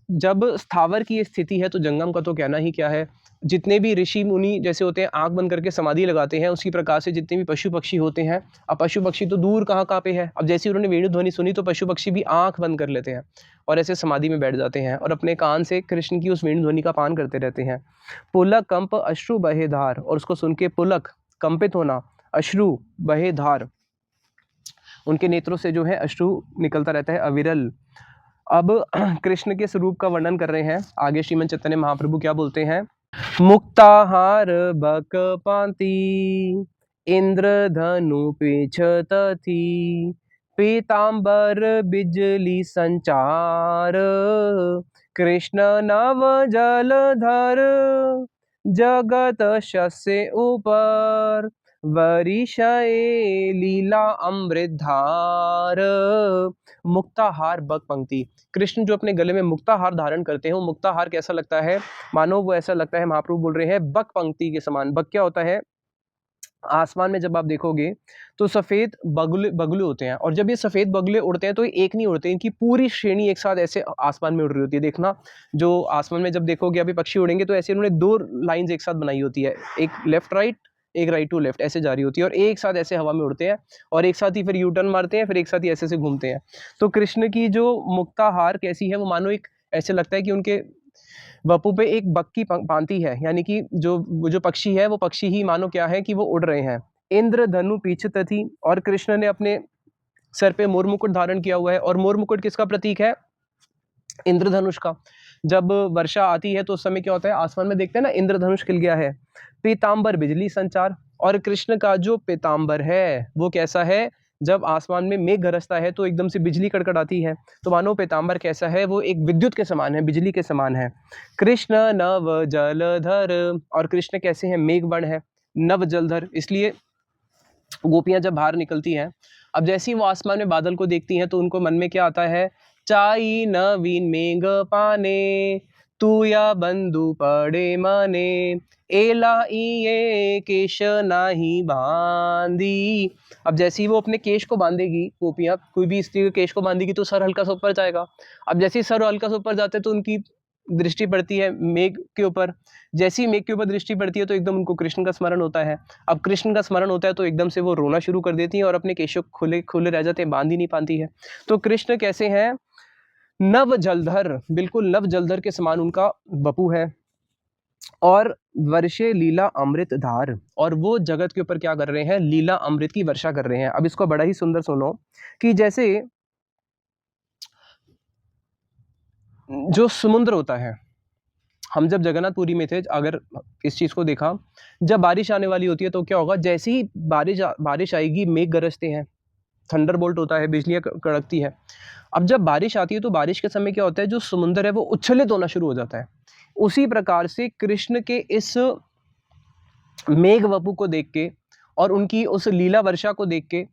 जब स्थावर की स्थिति है तो जंगम का तो कहना ही क्या है। जितने भी ऋषि मुनि जैसे होते हैं आंख बंद करके समाधि लगाते हैं, उसी प्रकार से जितने भी पशु पक्षी होते हैं, अब पशु पक्षी तो दूर कहाँ पे है, अब जैसे उन्होंने वेणु ध्वनि सुनी तो पशु पक्षी भी आंख बंद कर लेते हैं और ऐसे समाधि में बैठ जाते हैं और अपने कान से कृष्ण की उस वेणु ध्वनि का पान करते रहते हैं। पुलक कंप अश्रु बहे धार, और उसको सुन के पुलक कंपित होना, अश्रु बहे धार, उनके नेत्रों से जो है अश्रु निकलता रहता है अविरल। अब कृष्ण के स्वरूप का वर्णन कर रहे हैं। आगे श्रीमद चैतन्य महाप्रभु क्या बोलते हैं? मुक्ताहार बकपांति इंद्रधनु पिछतथी पीतांबर बिजली संचार कृष्ण नव जलधर जगत शस्य ऊपर वरिषये लीला अमृतधार। मुक्ताहार बक पंक्ति, कृष्ण जो अपने गले में मुक्ताहार धारण करते हैं, वो मुक्ताहार कैसा लगता है? मानो वो ऐसा लगता है, महाप्रभु बोल रहे हैं, बक पंक्ति के समान। बक क्या होता है? आसमान में जब आप देखोगे तो सफेद बगुले बगुले होते हैं, और जब ये सफेद बगुले उड़ते हैं तो ये एक नहीं उड़ते, इनकी पूरी श्रेणी एक साथ ऐसे आसमान में उड़ रही होती है। देखना, जो आसमान में जब देखोगे अभी पक्षी उड़ेंगे तो ऐसे उन्होंने दो लाइंस एक साथ बनाई होती है, एक लेफ्ट राइट, एक राइट टू लेफ्ट, ऐसे जा रही होती है, और एक साथ ऐसे हवा में उड़ते हैं, और एक साथ ही फिर यू टर्न मारते हैं, फिर एक साथ ही ऐसे से घूमते हैं। तो कृष्ण की जो मुक्ताहार कैसी है, वो मानो एक ऐसे लगता है कि उनके वपु पे एक बक की पांति है, यानी कि जो पक्षी है, वो पक्षी ही मानो क्या है कि वो उड़ रहे हैं। इंद्रधनु पीछे थी, और कृष्ण ने अपने सर पे मोर मुकुट धारण किया हुआ है, और मोर मुकुट किसका प्रतीक है? इंद्रधनुष का। जब वर्षा आती है तो उस समय क्या होता है, आसमान में देखते हैं ना, इंद्रधनुष खिल गया है। पीतांबर बिजली संचार, और कृष्ण का जो पीतांबर है वो कैसा है? जब आसमान में मेघ गरजता है तो एकदम से बिजली कड़कड़ाती है, तो मानो पीतांबर कैसा है? वो एक विद्युत के समान है, बिजली के समान है। कृष्ण नव जलधर, और कृष्ण कैसे हैं? मेघवर्ण है, नव जलधर, इसलिए गोपियां जब बाहर निकलती हैं, अब जैसे ही वो आसमान में बादल को देखती हैं तो उनको मन में क्या आता है? चाई नवीन मेघ पाने तू या बंधु पड़े मने एला ये केश नाही बांधी। अब जैसे ही वो अपने केश को बांधेगी, गोपियां कोई भी स्त्री के केश को बांधेगी तो सर हल्का सा ऊपर जाएगा। अब जैसे ही सर हल्का सा ऊपर जाता है तो उनकी दृष्टि पड़ती है मेघ के ऊपर। जैसे ही मेघ के ऊपर दृष्टि पड़ती है तो एकदम उनको कृष्ण का स्मरण होता है। अब कृष्ण का स्मरण होता है तो एकदम से वो रोना शुरू कर देती हैं, और अपने केशों खुले खुले रह जाते हैं, बांध ही नहीं पाती है। तो कृष्ण कैसे हैं? नव जलधर, बिल्कुल नव जलधर के समान उनका वपु है। और वर्षे लीला अमृत धार, और वो जगत के ऊपर क्या कर रहे हैं? लीला अमृत की वर्षा कर रहे हैं। अब इसको बड़ा ही सुंदर सुनो, कि जैसे जो समुद्र होता है, हम जब जगन्नाथपुरी में थे, अगर इस चीज को देखा, जब बारिश आने वाली होती है तो क्या होगा? जैसे ही बारिश आएगी, मेघ गरजते हैं, थंडरबोल्ट होता है, बिजलियां कड़कती है। अब जब बारिश आती है तो बारिश के समय क्या होता है? जो समुद्र है वो उच्छलित होना शुरू हो जाता है। उसी प्रकार से कृष्ण के इस मेघ वपु को देख के, और उनकी उस लीला वर्षा को देख के,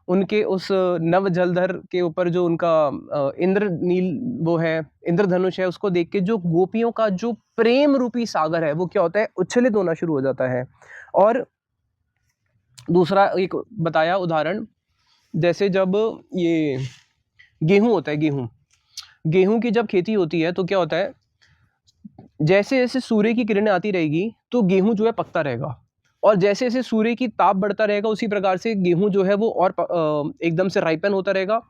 उनके उस नव जलधर के ऊपर जो उनका इंद्र नील वो है, इंद्रधनुष है, उसको देख के जो गोपियों का जो प्रेम रूपी सागर है, वो क्या होता है? उच्छलित होना शुरू हो जाता है। और दूसरा एक बताया उदाहरण, जैसे जब ये गेहूं होता है, गेहूं की जब खेती होती है तो क्या होता है? जैसे जैसे सूर्य की किरणें आती रहेगी तो गेहूं जो है पकता रहेगा, और जैसे जैसे सूर्य की ताप बढ़ता रहेगा उसी प्रकार से गेहूं जो है वो और एकदम से राइपन होता रहेगा,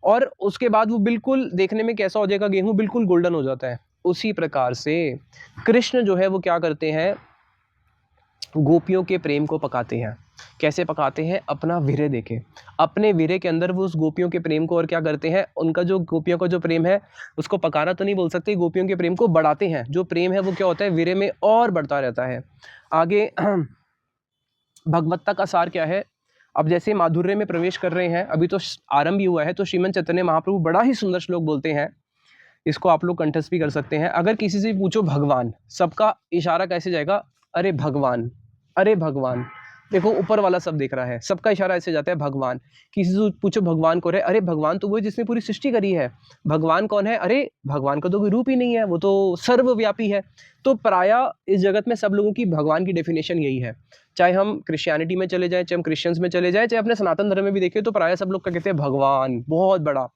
और उसके बाद वो बिल्कुल देखने में कैसा हो जाएगा? गेहूं बिल्कुल गोल्डन हो जाता है। उसी प्रकार से कृष्ण जो है वो क्या करते हैं? गोपियों के प्रेम को पकाते हैं। कैसे पकाते हैं? अपना वीर्य देके, अपने वीर्य के अंदर वो उस गोपियों के प्रेम को और क्या करते हैं? उनका जो गोपियों का जो प्रेम है उसको पकाना तो नहीं बोल सकते, गोपियों के प्रेम को बढ़ाते हैं। जो प्रेम है वो क्या होता है? वीर्य में और बढ़ता रहता है। आगे भगवत्ता का सार क्या है? अब जैसे माधुर्य में प्रवेश कर रहे हैं, अभी तो आरंभ ही हुआ है, तो श्रीमद चैतन्य महाप्रभु बड़ा ही सुंदर श्लोक बोलते हैं, इसको आप लोग कंठस्थ भी कर सकते हैं। अगर किसी से पूछो भगवान, सबका इशारा कैसे जाएगा? अरे भगवान, अरे भगवान। देखो ऊपर वाला सब देख रहा है, सबका इशारा ऐसे जाता है भगवान। किसी से पूछो भगवान कौन है? अरे भगवान तो वो है जिसने पूरी सृष्टि करी है। भगवान कौन है? अरे भगवान का तो कोई रूप ही नहीं है, वो तो सर्वव्यापी है। तो प्रायः इस जगत में सब लोगों की भगवान की डेफिनेशन यही है। चाहे हम क्रिश्चियनिटी में चले जाएं, चाहे हम क्रिश्चियंस में चले जाएं, चाहे अपने सनातन धर्म में भी देखें, तो प्रायः सब लोग क्या कहते हैं? भगवान, बहुत बड़ा।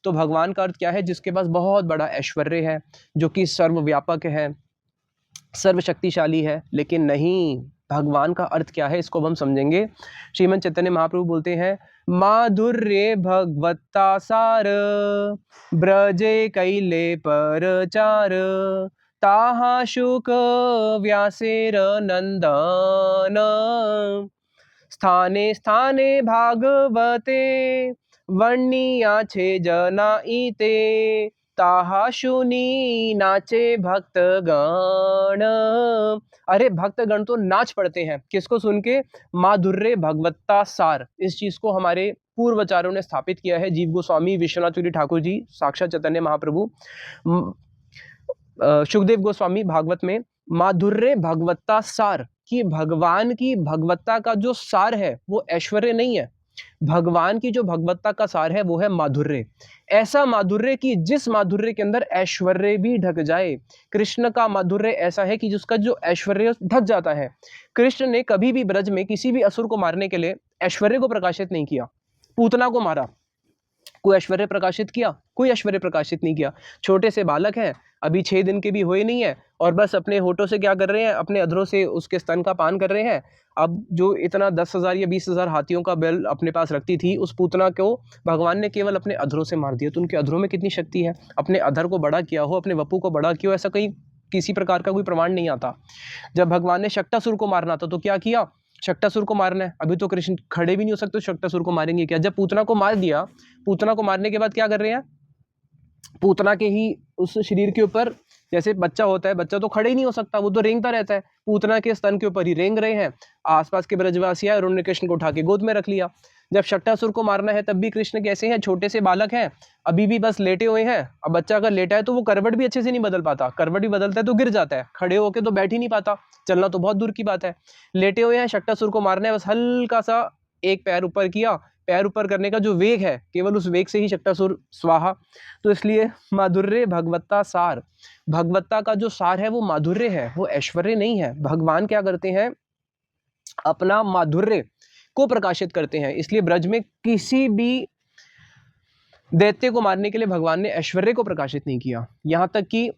तो भगवान का अर्थ क्या है? जिसके पास बहुत बड़ा ऐश्वर्य है, जो कि सर्वव्यापक है, सर्वशक्तिशाली है। लेकिन नहीं, भगवान का अर्थ क्या है इसको अब हम समझेंगे। श्रीमद चैतन्य महाप्रभु बोलते हैं, माधुर्य भगवत्ता सार ब्रजे कैले परचार ताहा शुक व्यासेर नंदन स्थाने स्थाने भागवते वर्णिया छे जना ईते ताहा शुनी नाचे भक्तगण। अरे भक्तगण तो नाच पड़ते हैं, किसको सुन के? माधुर्य भगवत्ता सार। इस चीज को हमारे पूर्वाचार्यों ने स्थापित किया है, जीव गोस्वामी, विश्वनाथ ठाकुर जी, साक्षात चैतन्य महाप्रभु, सुखदेव गोस्वामी भागवत में, माधुर्य भगवत्ता सार, कि भगवान की भगवत्ता का जो सार है वो ऐश्वर्य नहीं है, भगवान की जो भगवत्ता का सार है वो है माधुर्य। ऐसा माधुर्य कि जिस माधुर्य के अंदर ऐश्वर्य भी ढक जाए। कृष्ण का माधुर्य ऐसा है कि जिसका जो ऐश्वर्य ढक जाता है। कृष्ण ने कभी भी ब्रज में किसी भी असुर को मारने के लिए ऐश्वर्य को प्रकाशित नहीं किया। पूतना को मारा, कोई ऐश्वर्य प्रकाशित किया? कोई ऐश्वर्य प्रकाशित नहीं किया। छोटे से बालक हैं, अभी 6 दिन के भी हुए नहीं है, और बस अपने होठों से क्या कर रहे हैं? अपने अधरों से उसके स्तन का पान कर रहे हैं। अब जो इतना 10,000 या 20,000 हाथियों का बैल अपने पास रखती थी, उस पूतना को भगवान ने केवल अपने अधरों से मार दिया। तो उनके अधरों में कितनी शक्ति है? अपने अधर को बड़ा किया हो, अपने वपू को बड़ा किया हो, ऐसा कहीं किसी प्रकार का कोई प्रमाण नहीं आता। जब भगवान ने शक्टासुर को मारना था तो क्या किया? शक्टासुर को मारना है, अभी तो कृष्ण खड़े भी नहीं हो सकते, शक्टासुर को मारेंगे क्या? जब पूतना को मार दिया, पूतना को मारने के बाद क्या कर रहे हैं? पूतना के ही उस शरीर के ऊपर, जैसे बच्चा होता है, बच्चा तो खड़े ही नहीं हो सकता, वो तो रेंगता रहता है, पूतना के स्तन के ऊपर ही रेंग रहे हैं। आसपास के ब्रजवासी आए और उन्होंने कृष्ण को उठा के गोद में रख लिया। जब शक्टासुर को मारना है तब भी कृष्ण कैसे हैं? छोटे से बालक हैं, अभी भी बस लेटे हुए हैं। अब बच्चा अगर लेटा है तो वो करवट भी अच्छे से नहीं बदल पाता, करवट भी बदलता है तो गिर जाता है, खड़े होके तो बैठ ही नहीं पाता, चलना तो बहुत दूर की बात है। लेटे हुए हैं, शक्टासुर को मारना है, बस हल्का सा एक पैर ऊपर किया, पैर ऊपर करने का जो वेग है, केवल उस वेग से ही शक्टासुर स्वाहा। तो इसलिए माधुर्य भगवत्ता सार, भगवत्ता का जो सार है वो माधुर्य है, वो ऐश्वर्य नहीं है। भगवान क्या करते हैं? अपना माधुर्य को प्रकाशित करते हैं। इसलिए ब्रज में किसी भी दैत्य को मारने के लिए भगवान ने ऐश्वर्य को प्रकाशित नहीं किया। यहां तक कि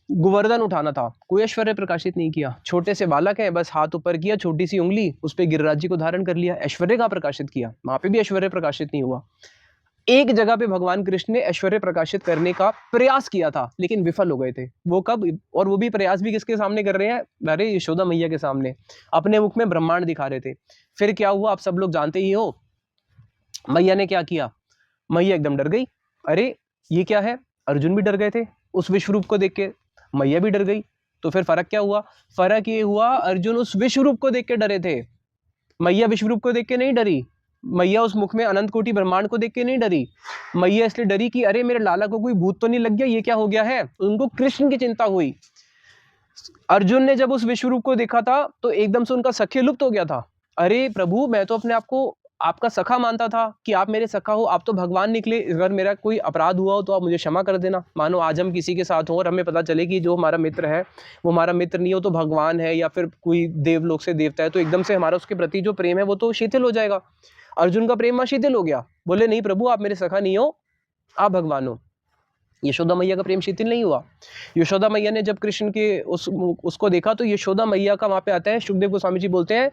गोवर्धन उठाना था, कोई ऐश्वर्य प्रकाशित नहीं किया। छोटे से बालक है, बस हाथ ऊपर किया, छोटी सी उंगली, उस पर गिरिराज जी को धारण कर लिया, ऐश्वर्य का प्रकाशित किया, वहां पे भी ऐश्वर्य प्रकाशित नहीं हुआ। एक जगह पे भगवान कृष्ण ने ऐश्वर्य प्रकाशित करने का प्रयास किया था, लेकिन विफल हो गए थे। वो कब? और वो भी प्रयास भी किसके सामने कर रहे हैं? अरे यशोदा मैया के सामने, अपने मुख में ब्रह्मांड दिखा रहे थे। फिर क्या हुआ आप सब लोग जानते ही हो। मैया ने क्या किया? मैया एकदम डर गई। अरे ये क्या है? अर्जुन भी डर गए थे उस विश्व रूप को देख के, मैया भी डर गई। तो फिर फर्क क्या हुआ? फर्क ये हुआ, अर्जुन उस विश्व रूप को देख के डरे थे, मैया विश्व रूप को देख के नहीं डरी। मैया उस मुख में अनंत कोटि ब्रह्मांड को देख के नहीं डरी। मैया इसलिए डरी कि अरे मेरे लाला को कोई भूत तो नहीं लग गया, ये क्या हो गया है? उनको कृष्ण की चिंता हुई। अर्जुन ने जब उस विश्व रूप को देखा था तो एकदम से उनका सख्य लुप्त हो गया था। अरे प्रभु, मैं तो अपने आप को आपका सखा मानता था कि आप मेरे सखा हो, आप तो भगवान निकले। अगर मेरा कोई अपराध हुआ हो तो आप मुझे क्षमा कर देना। मानो आज हम किसी के साथ हो और हमें पता चले कि जो हमारा मित्र है वो हमारा मित्र नहीं हो, तो भगवान है या फिर कोई देवलोक से देवता है, तो एकदम से हमारा उसके प्रति जो प्रेम है वो तो शिथिल हो जाएगा। अर्जुन का प्रेम शिथिल हो गया, बोले नहीं प्रभु, आप मेरे सखा नहीं हो, आप भगवान हो। यशोदा मैया का प्रेम शिथिल नहीं हुआ। यशोदा मैया ने जब कृष्ण के उसको देखा तो यशोदा मैया का वहां पे आता है, सुखदेव गोस्वामी जी बोलते हैं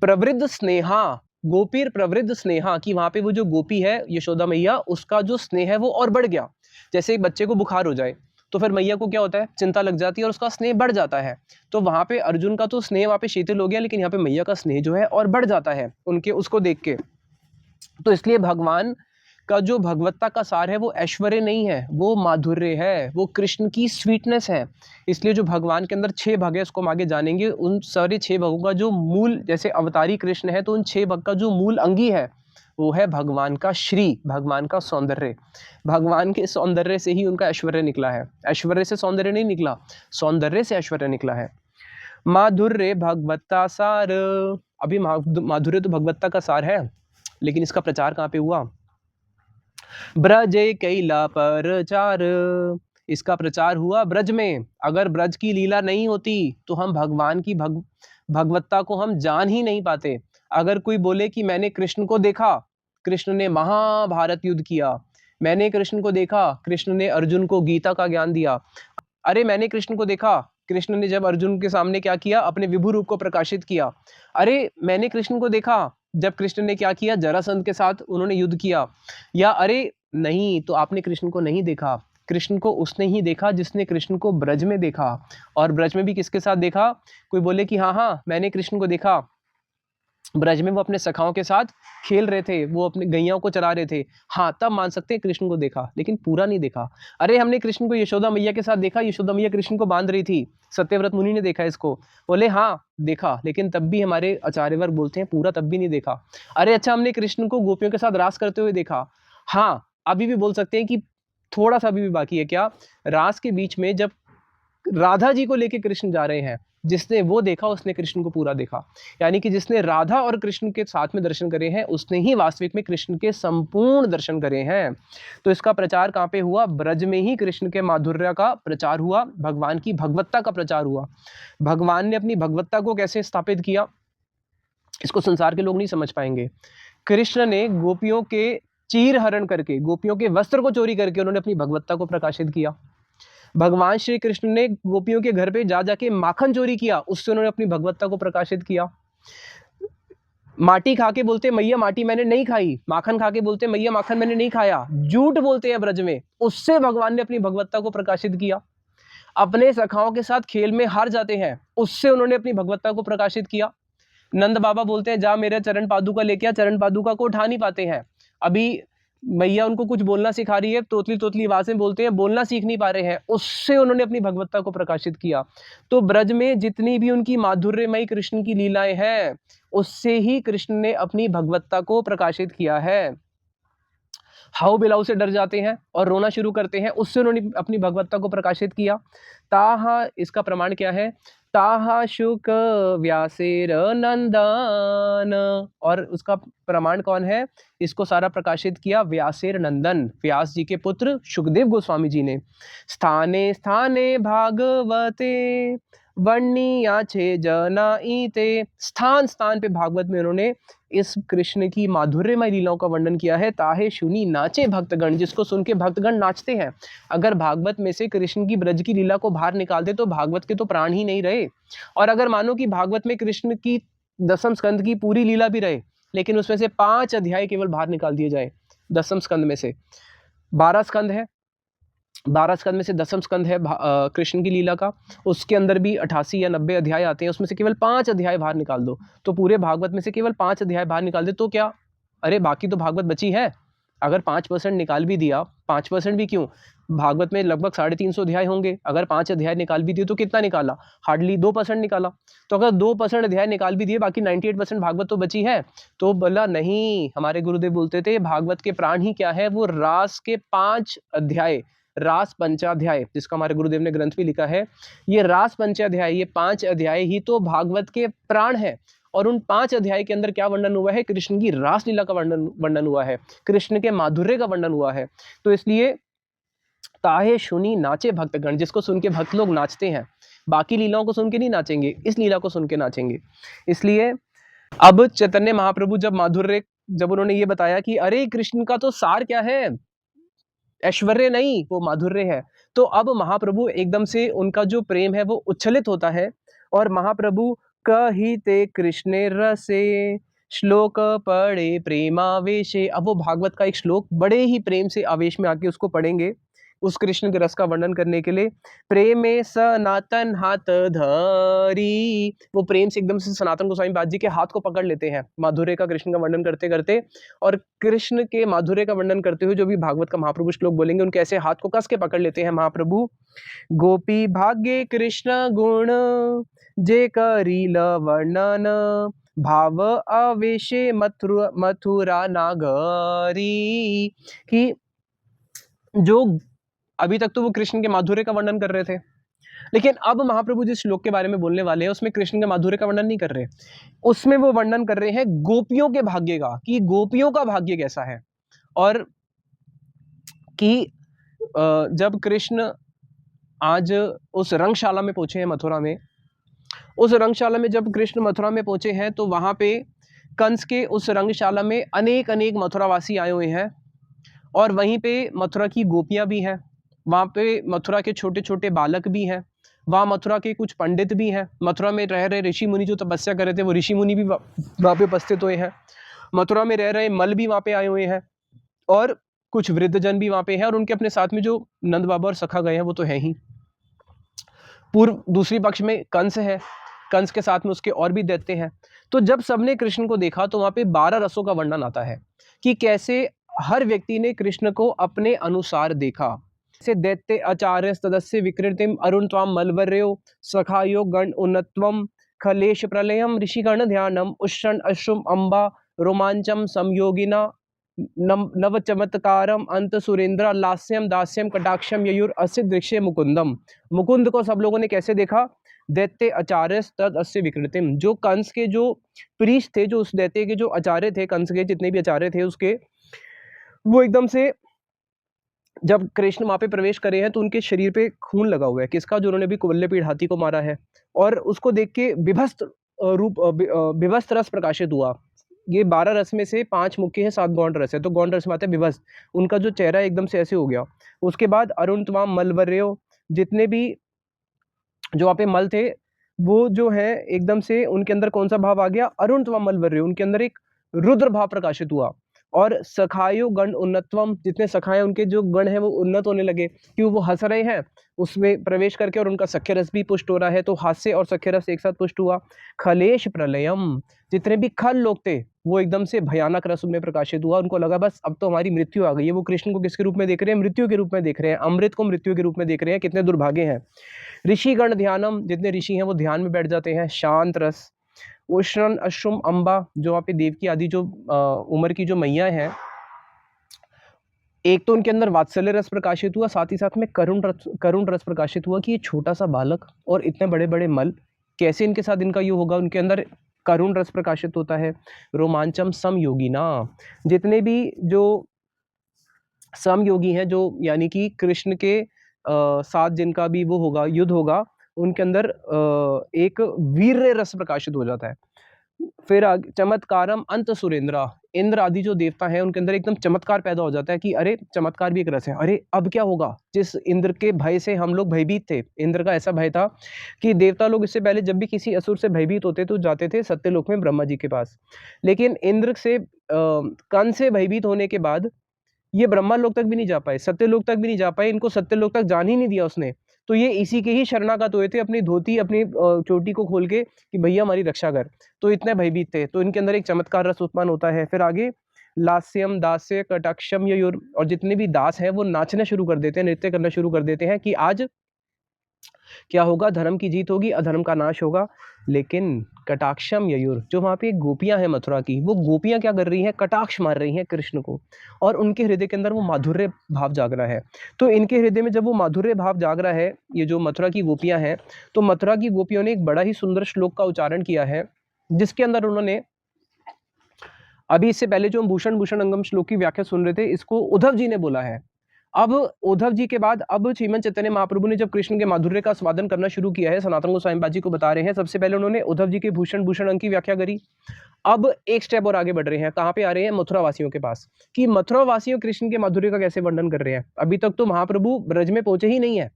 प्रवृद्ध स्नेहा, गोपीर प्रवृद्ध स्नेहा, कि वहां पे वो जो गोपी है यशोदा मैया, उसका जो स्नेह है वो और बढ़ गया। जैसे एक बच्चे को बुखार हो जाए तो फिर मैया को क्या होता है? चिंता लग जाती है और उसका स्नेह बढ़ जाता है। तो वहां पे अर्जुन का तो स्नेह वहां पे शिथिल हो गया, लेकिन यहाँ पे मैया का स्नेह जो है और बढ़ जाता है उनके उसको देख के। तो इसलिए भगवान का जो भगवत्ता का सार है वो ऐश्वर्य नहीं है, वो माधुर्य है, वो कृष्ण की स्वीटनेस है। इसलिए जो भगवान के अंदर 6 भाग है, उसको हम आगे जानेंगे। उन सारे 6 भागों का जो मूल, जैसे अवतारी कृष्ण है तो उन 6 भाग का जो मूल अंगी है वो है भगवान का श्री, भगवान का सौंदर्य। भगवान के सौंदर्य से ही उनका ऐश्वर्य निकला है। ऐश्वर्य से सौंदर्य नहीं निकला, सौंदर्य से ऐश्वर्य निकला है। माधुर्य भगवत्ता सार, अभी माधुर्य तो भगवत्ता का सार है, लेकिन इसका प्रचार कहाँ पे हुआ? ब्रज कैला प्रचार, इसका प्रचार हुआ ब्रज में। अगर ब्रज की लीला नहीं होती तो हम भगवान की भगवत्ता को हम जान ही नहीं पाते। अगर कोई बोले कि मैंने कृष्ण को देखा, कृष्ण ने महाभारत युद्ध किया, मैंने कृष्ण को देखा, कृष्ण ने अर्जुन को गीता का ज्ञान दिया, अरे मैंने कृष्ण को देखा, कृष्ण ने जब अर्जुन के सामने क्या किया? अपने विभु रूप को प्रकाशित किया। अरे मैंने कृष्ण को देखा जब कृष्ण ने क्या किया? जरासंध के साथ उन्होंने युद्ध किया। या अरे नहीं, तो आपने कृष्ण को नहीं देखा। कृष्ण को उसने ही देखा जिसने कृष्ण को ब्रज में देखा। और ब्रज में भी किसके साथ देखा? कोई बोले कि हाँ हाँ मैंने कृष्ण को देखा, ब्रज में वो अपने सखाओं के साथ खेल रहे थे, वो अपने गैयाओं को चरा रहे थे। हाँ, तब मान सकते हैं कृष्ण को देखा, लेकिन पूरा नहीं देखा। अरे हमने कृष्ण को यशोदा मैया के साथ देखा, यशोदा मैया कृष्ण को बांध रही थी, सत्यव्रत मुनि ने देखा इसको। बोले हाँ देखा, लेकिन तब भी हमारे आचार्यवर्ग बोलते हैं पूरा तब भी नहीं देखा। अरे अच्छा, हमने कृष्ण को गोपियों के साथ रास करते हुए देखा। हाँ, अभी भी बोल सकते हैं कि थोड़ा सा अभी भी बाकी है। क्या? रास के बीच में जब राधा जी को लेके कृष्ण जा रहे हैं, जिसने वो देखा उसने कृष्ण को पूरा देखा। यानी कि जिसने राधा और कृष्ण के साथ में दर्शन करे हैं उसने ही वास्तविक में कृष्ण के संपूर्ण दर्शन करे हैं। तो इसका प्रचार कहाँ पे हुआ? ब्रज में ही कृष्ण के माधुर्य का प्रचार हुआ, भगवान की भगवत्ता का प्रचार हुआ। भगवान ने अपनी भगवत्ता को कैसे स्थापित किया, इसको संसार के लोग नहीं समझ पाएंगे। कृष्ण ने गोपियों के चीर हरण करके, गोपियों के वस्त्र को चोरी करके उन्होंने अपनी भगवत्ता को प्रकाशित किया। भगवान श्री कृष्ण ने गोपियों के घर पे जा जाके माखन चोरी किया, उससे उन्होंने अपनी भगवत्ता को प्रकाशित किया। माटी खा के बोलते मैया माटी मैंने नहीं खाई, माखन खा के बोलते मैया माखन मैंने नहीं खाया, झूठ बोलते हैं ब्रज में, उससे भगवान ने अपनी भगवत्ता को प्रकाशित किया। अपने सखाओं के साथ खेल में हार जाते हैं, उससे उन्होंने अपनी भगवत्ता को प्रकाशित किया। नंद बाबा बोलते हैं जा मेरा चरण पादुका लेके आ, चरण पादुका को उठा नहीं पाते हैं। अभी मैया उनको कुछ बोलना सिखा रही है, तोतली तोतली आवाजें बोलते हैं, बोलना सीख नहीं पा रहे हैं, उससे उन्होंने अपनी भगवत्ता को प्रकाशित किया। तो ब्रज में जितनी भी उनकी माधुर्यमयी कृष्ण की लीलाएं हैं, उससे ही कृष्ण ने अपनी भगवत्ता को प्रकाशित किया है। हाउ बिलाऊ से डर जाते हैं और रोना शुरू करते हैं, उससे उन्होंने अपनी भगवत्ता को प्रकाशित किया। ताहा, इसका प्रमाण क्या है? ताहा शुक व्यासेर नंदन, और उसका प्रमाण कौन है? इसको सारा प्रकाशित किया व्यासेर नंदन, व्यास जी के पुत्र सुखदेव गोस्वामी जी ने। स्थाने स्थाने भागवते वर्णिया छे जना ईते, स्थान स्थान पे भागवत में उन्होंने इस कृष्ण की माधुर्यमय लीलाओं का वर्णन किया है। ताहे सुनी नाचे भक्तगण, जिसको सुन के भक्तगण नाचते हैं। अगर भागवत में से कृष्ण की ब्रज की लीला को बाहर निकाल दे तो भागवत के तो प्राण ही नहीं रहे। और अगर मानो कि भागवत में कृष्ण की दसम स्कंद की पूरी लीला भी रहे, लेकिन उसमें से 5 अध्याय केवल बाहर निकाल दिए जाए, दसम स्कंद में से 12 स्कंद है, 12 स्कंद में से दसम स्कंद है कृष्ण की लीला का, उसके अंदर भी 88 या 90 अध्याय आते हैं, उसमें से केवल 5 अध्याय बाहर निकाल दो, तो पूरे भागवत में से केवल 5 अध्याय बाहर निकाल दे तो क्या? अरे बाकी तो भागवत बची है। अगर 5% निकाल भी दिया, 5% भी क्यों, भागवत में लगभग 350 अध्याय होंगे, अगर 5 अध्याय निकाल भी दिए तो कितना निकाला? हार्डली 2% निकाला। तो अगर 2% अध्याय निकाल भी दिए, बाकी 98% भागवत तो बची है। तो बोला नहीं, हमारे गुरुदेव बोलते थे भागवत के प्राण ही क्या है? वो रास के 5 अध्याय, रास पंचाध्याय, जिसका हमारे गुरुदेव ने ग्रंथ भी लिखा है, ये रास पंचाध्याय, ये 5 अध्याय ही तो भागवत के प्राण है। और उन 5 अध्याय के अंदर क्या वर्णन हुआ है? कृष्ण की रास लीला का वर्णन हुआ है, कृष्ण के माधुर्य का वर्णन हुआ है। तो इसलिए ताहे सुनी नाचे भक्तगण, जिसको सुन के भक्त लोग नाचते हैं, बाकी लीलाओं को सुन के नहीं नाचेंगे, इस लीला को सुन के नाचेंगे। इसलिए अब चैतन्य महाप्रभु जब माधुर्य, जब उन्होंने ये बताया कि अरे कृष्ण का तो सार क्या है, ऐश्वर्य नहीं, वो माधुर्य है, तो अब महाप्रभु एकदम से उनका जो प्रेम है वो उच्छलित होता है, और महाप्रभु कहिते कृष्ण रसे श्लोक पढ़े प्रेमावेशे, अब वो भागवत का एक श्लोक बड़े ही प्रेम से आवेश में आके उसको पढ़ेंगे, उस कृष्ण के रस का वर्णन करने के लिए। प्रेमे सनातन हाथ धरी, वो प्रेम से एकदम से सनातन गोस्वामी पाद जी के हाथ को पकड़ लेते हैं माधुर्य का, कृष्ण का वर्णन करते करते, और कृष्ण के माधुर्य का वर्णन करते हुए जो भी भागवत का महाप्रभु श्लोक बोलेंगे उनके ऐसे हाथ को कस के पकड़ लेते हैं महाप्रभु। गोपी भाग्य कृष्ण गुण जे करील वर्णन, भाव आवेशे मथुरा नागरी, कि जो अभी तक तो वो कृष्ण के माधुर्य का वर्णन कर रहे थे, लेकिन अब महाप्रभु जिस श्लोक के बारे में बोलने वाले हैं उसमें कृष्ण के माधुर्य का वर्णन नहीं कर रहे, उसमें वो वर्णन कर रहे हैं गोपियों के भाग्य का, कि गोपियों का भाग्य कैसा है। और कि जब कृष्ण आज उस रंगशाला में पहुंचे हैं मथुरा में, उस रंगशाला में जब कृष्ण मथुरा में पहुंचे हैं तो वहां पे कंस के उस रंगशाला में अनेक अनेक मथुरावासी आए हुए हैं, और वहीं पे मथुरा की गोपियां भी हैं, वहाँ पे मथुरा के छोटे छोटे बालक भी हैं, वहाँ मथुरा के कुछ पंडित भी हैं, मथुरा में रह रहे ऋषि मुनि जो तपस्या कर रहे थे वो ऋषि मुनि भी वहाँ पे उपस्थित हुए हैं, मथुरा में रह रहे मल भी वहाँ पे आए हुए हैं, और कुछ वृद्धजन भी वहाँ पे हैं, और उनके अपने साथ में जो नंद बाबा और सखा गए हैं वो तो है ही। पूर्व दूसरी पक्ष में कंस है, कंस के साथ में उसके और भी दैत्य हैं। तो जब सबने कृष्ण को देखा तो वहाँ पे 12 रसों का वर्णन आता है कि कैसे हर व्यक्ति ने कृष्ण को अपने अनुसार देखा। से दैत्य आचार्य सदस्य विकृतिम अरुण त्वाम मलवर्यो सखायो गण उन्नत्वम खलेश प्रलयम ऋषिगण ध्यानम उष्ण अश्रुम अम्बा रोमांचम समयोगिना नव चमत्कारम अंत सुरेंद्र लास्यम दास्यम कटाक्षम ययुर अस्य दृश्य मुकुंदम। मुकुंद को सब लोगों ने कैसे देखा? दैत्य आचार्य तद अस्य विकृतिम, जो कंस के जो प्रीश थे, जो उस दैत्य के जो आचार्य थे, कंस के जितने भी आचार्य थे उसके, वो एकदम से जब कृष्ण वहां पे प्रवेश करे हैं तो उनके शरीर पे खून लगा हुआ है, किसका? जो उन्होंने भी कुवल्यपीड़ हाथी को मारा है। और उसको देख के विभस्त रस प्रकाशित हुआ। ये 12 रस में से 5 मुख्य है, 7 गौण रस है। तो गौण रस में आता है विभस्त, उनका जो चेहरा एकदम से ऐसे हो गया। उसके बाद अरुण तमाम मलवर्यो, जितने भी जो वहाँ पे मल थे वो जो है एकदम से उनके अंदर कौन सा भाव आ गया? अरुण तमाम मलवर्यो, उनके अंदर एक रुद्र भाव प्रकाशित हुआ। और सखायो गण उन्नतवम, जितने सखाए उनके जो गण है वो उन्नत होने लगे, क्यों? वो हंस रहे हैं उसमें प्रवेश करके, और उनका सख्य रस भी पुष्ट हो रहा है, तो हास्य और सख्य रस एक साथ पुष्ट हुआ। खलेश प्रलयम, जितने भी खल लोग थे वो एकदम से भयानक रस उनमें प्रकाशित हुआ। उनको लगा बस अब तो हमारी मृत्यु आ गई है। वो कृष्ण को किसके रूप में देख रहे हैं? मृत्यु के रूप में देख रहे हैं, अमृत को मृत्यु के रूप में देख रहे हैं। कितने दुर्भाग्य हैं। ऋषिगण ध्यानम, जितने ऋषि हैं वो ध्यान में बैठ जाते हैं। शांत रस। उष्ण अश्रुम अम्बा, जो वहाँ पे देवकी आदि जो उम्र की जो मैया हैं, एक तो उनके अंदर वात्सल्य रस प्रकाशित हुआ, साथ ही साथ में करुण रस प्रकाशित हुआ कि ये छोटा सा बालक और इतने बड़े बड़े मल, कैसे इनके साथ इनका ये होगा? उनके अंदर करुण रस प्रकाशित होता है। रोमांचम समयोगिना, जितने भी जो समयोगी हैं, जो यानी कि कृष्ण के साथ जिनका भी वो होगा, युद्ध होगा, उनके अंदर एक वीर्य रस प्रकाशित हो जाता है। फिर चमत्कारम अंत सुरेंद्र, इंद्र आदि जो देवता हैं उनके अंदर एकदम चमत्कार पैदा हो जाता है कि अरे चमत्कार भी एक रस है, अरे अब क्या होगा? जिस इंद्र के भय से हम लोग भयभीत थे, इंद्र का ऐसा भय था कि देवता लोग इससे पहले जब भी किसी असुर से भयभीत होते तो जाते थे सत्यलोक में ब्रह्मा जी के पास। लेकिन इंद्र से कंस से भयभीत होने के बाद ये ब्रह्मा लोक तक भी नहीं जा पाए, सत्यलोक तक भी नहीं जा पाए, इनको सत्यलोक तक जान ही नहीं दिया उसने। तो ये इसी के ही शरणागत हुए थे, अपनी धोती अपनी चोटी को खोल के कि भैया हमारी रक्षा कर। तो इतने भयभीत थे, तो इनके अंदर एक चमत्कार रस उत्पन्न होता है। फिर आगे लास्यम दास्य कटाक्षम ययुर, और जितने भी दास हैं वो नाचना शुरू कर देते हैं, नृत्य करना शुरू कर देते हैं कि आज क्या होगा? धर्म की जीत होगी, अधर्म का नाश होगा। लेकिन कटाक्षम ययुर, जो वहाँ पे गोपियां हैं मथुरा की, वो गोपियां क्या कर रही हैं? कटाक्ष मार रही हैं कृष्ण को, और उनके हृदय के अंदर वो माधुर्य भाव जाग रहा है। तो इनके हृदय में जब वो माधुर्य भाव जाग रहा है, ये जो मथुरा की गोपियां हैं, तो मथुरा की गोपियों ने एक बड़ा ही सुंदर श्लोक का उच्चारण किया है, जिसके अंदर उन्होंने, अभी इससे पहले जो हम भूषण भूषण अंगम श्लोक की व्याख्या सुन रहे थे, इसको उद्धव जी ने बोला है। अब उद्धव जी के बाद अब श्रीमंत चैतन्य महाप्रभु ने जब कृष्ण के माधुर्य का स्वादन करना शुरू किया है, सनातन गोस्वामी पाद जी को बता रहे हैं, सबसे पहले उन्होंने उद्धव जी के भूषण भूषण अंग की व्याख्या करी। अब एक स्टेप और आगे बढ़ रहे हैं, कहाँ पे आ रहे हैं? मथुरा वासियों के पास, कि मथुरा वासियों कृष्ण के माधुर्य का कैसे वर्णन कर रहे हैं। अभी तक तो महाप्रभु ब्रज में पहुंचे ही नहीं है।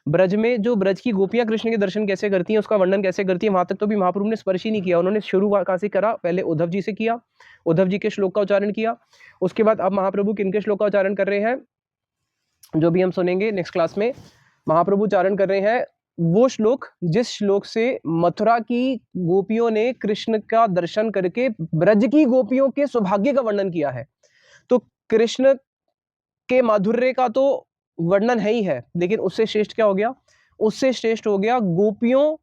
ब्रज में जो ब्रज की गोपियां कृष्ण के दर्शन कैसे करती हैं, उसका वर्णन कैसे करती हैं, वहां तक तो भी महाप्रभु ने स्पर्श ही नहीं किया। उन्होंने शुरू कहाँ से करा? पहले उद्धव जी से किया, उद्धव जी के श्लोक का उच्चारण किया। उसके बाद अब महाप्रभु किनके श्लोक का उच्चारण कर रहे हैं, जो भी हम सुनेंगे नेक्स्ट क्लास में। महाप्रभु उच्चारण कर रहे हैं वो श्लोक जिस श्लोक से मथुरा की गोपियों ने कृष्ण का दर्शन करके ब्रज की गोपियों के सौभाग्य का वर्णन किया है। तो कृष्ण के माधुर्य का तो वर्णन है ही है, लेकिन उससे श्रेष्ठ क्या हो गया? उससे श्रेष्ठ हो गया गोपियों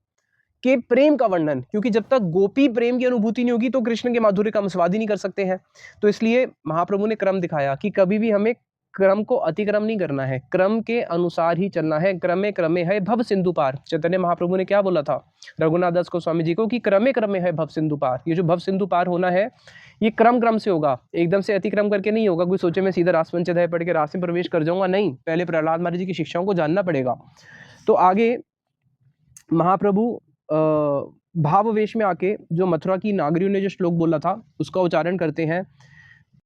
के प्रेम का वर्णन, क्योंकि जब तक गोपी प्रेम की अनुभूति नहीं होगी तो कृष्ण के माधुर्य का हम स्वाद ही नहीं कर सकते हैं। तो इसलिए महाप्रभु ने क्रम दिखाया कि कभी भी हमें क्रम को अतिक्रम नहीं करना है, क्रम के अनुसार ही चलना है। क्रमे क्रमे है भव सिंधु पार, चैतन्य महाप्रभु ने क्या बोला था रघुनाथ दास गोस्वामी जी को, कि क्रमे क्रमे है भव सिंधु पार। ये जो भव सिंधु पार होना है ये क्रम क्रम से होगा, एकदम से अतिक्रम करके नहीं होगा। कोई सोचे मैं सीधा रासपंचध्याय पढ़ के रास में प्रवेश कर जाऊंगा, नहीं, पहले प्रहलाद महाराज जी की शिक्षाओं को जानना पड़ेगा। तो आगे महाप्रभु भाववेश में आके जो मथुरा की नागरियों ने जो श्लोक बोला था उसका उच्चारण करते हैं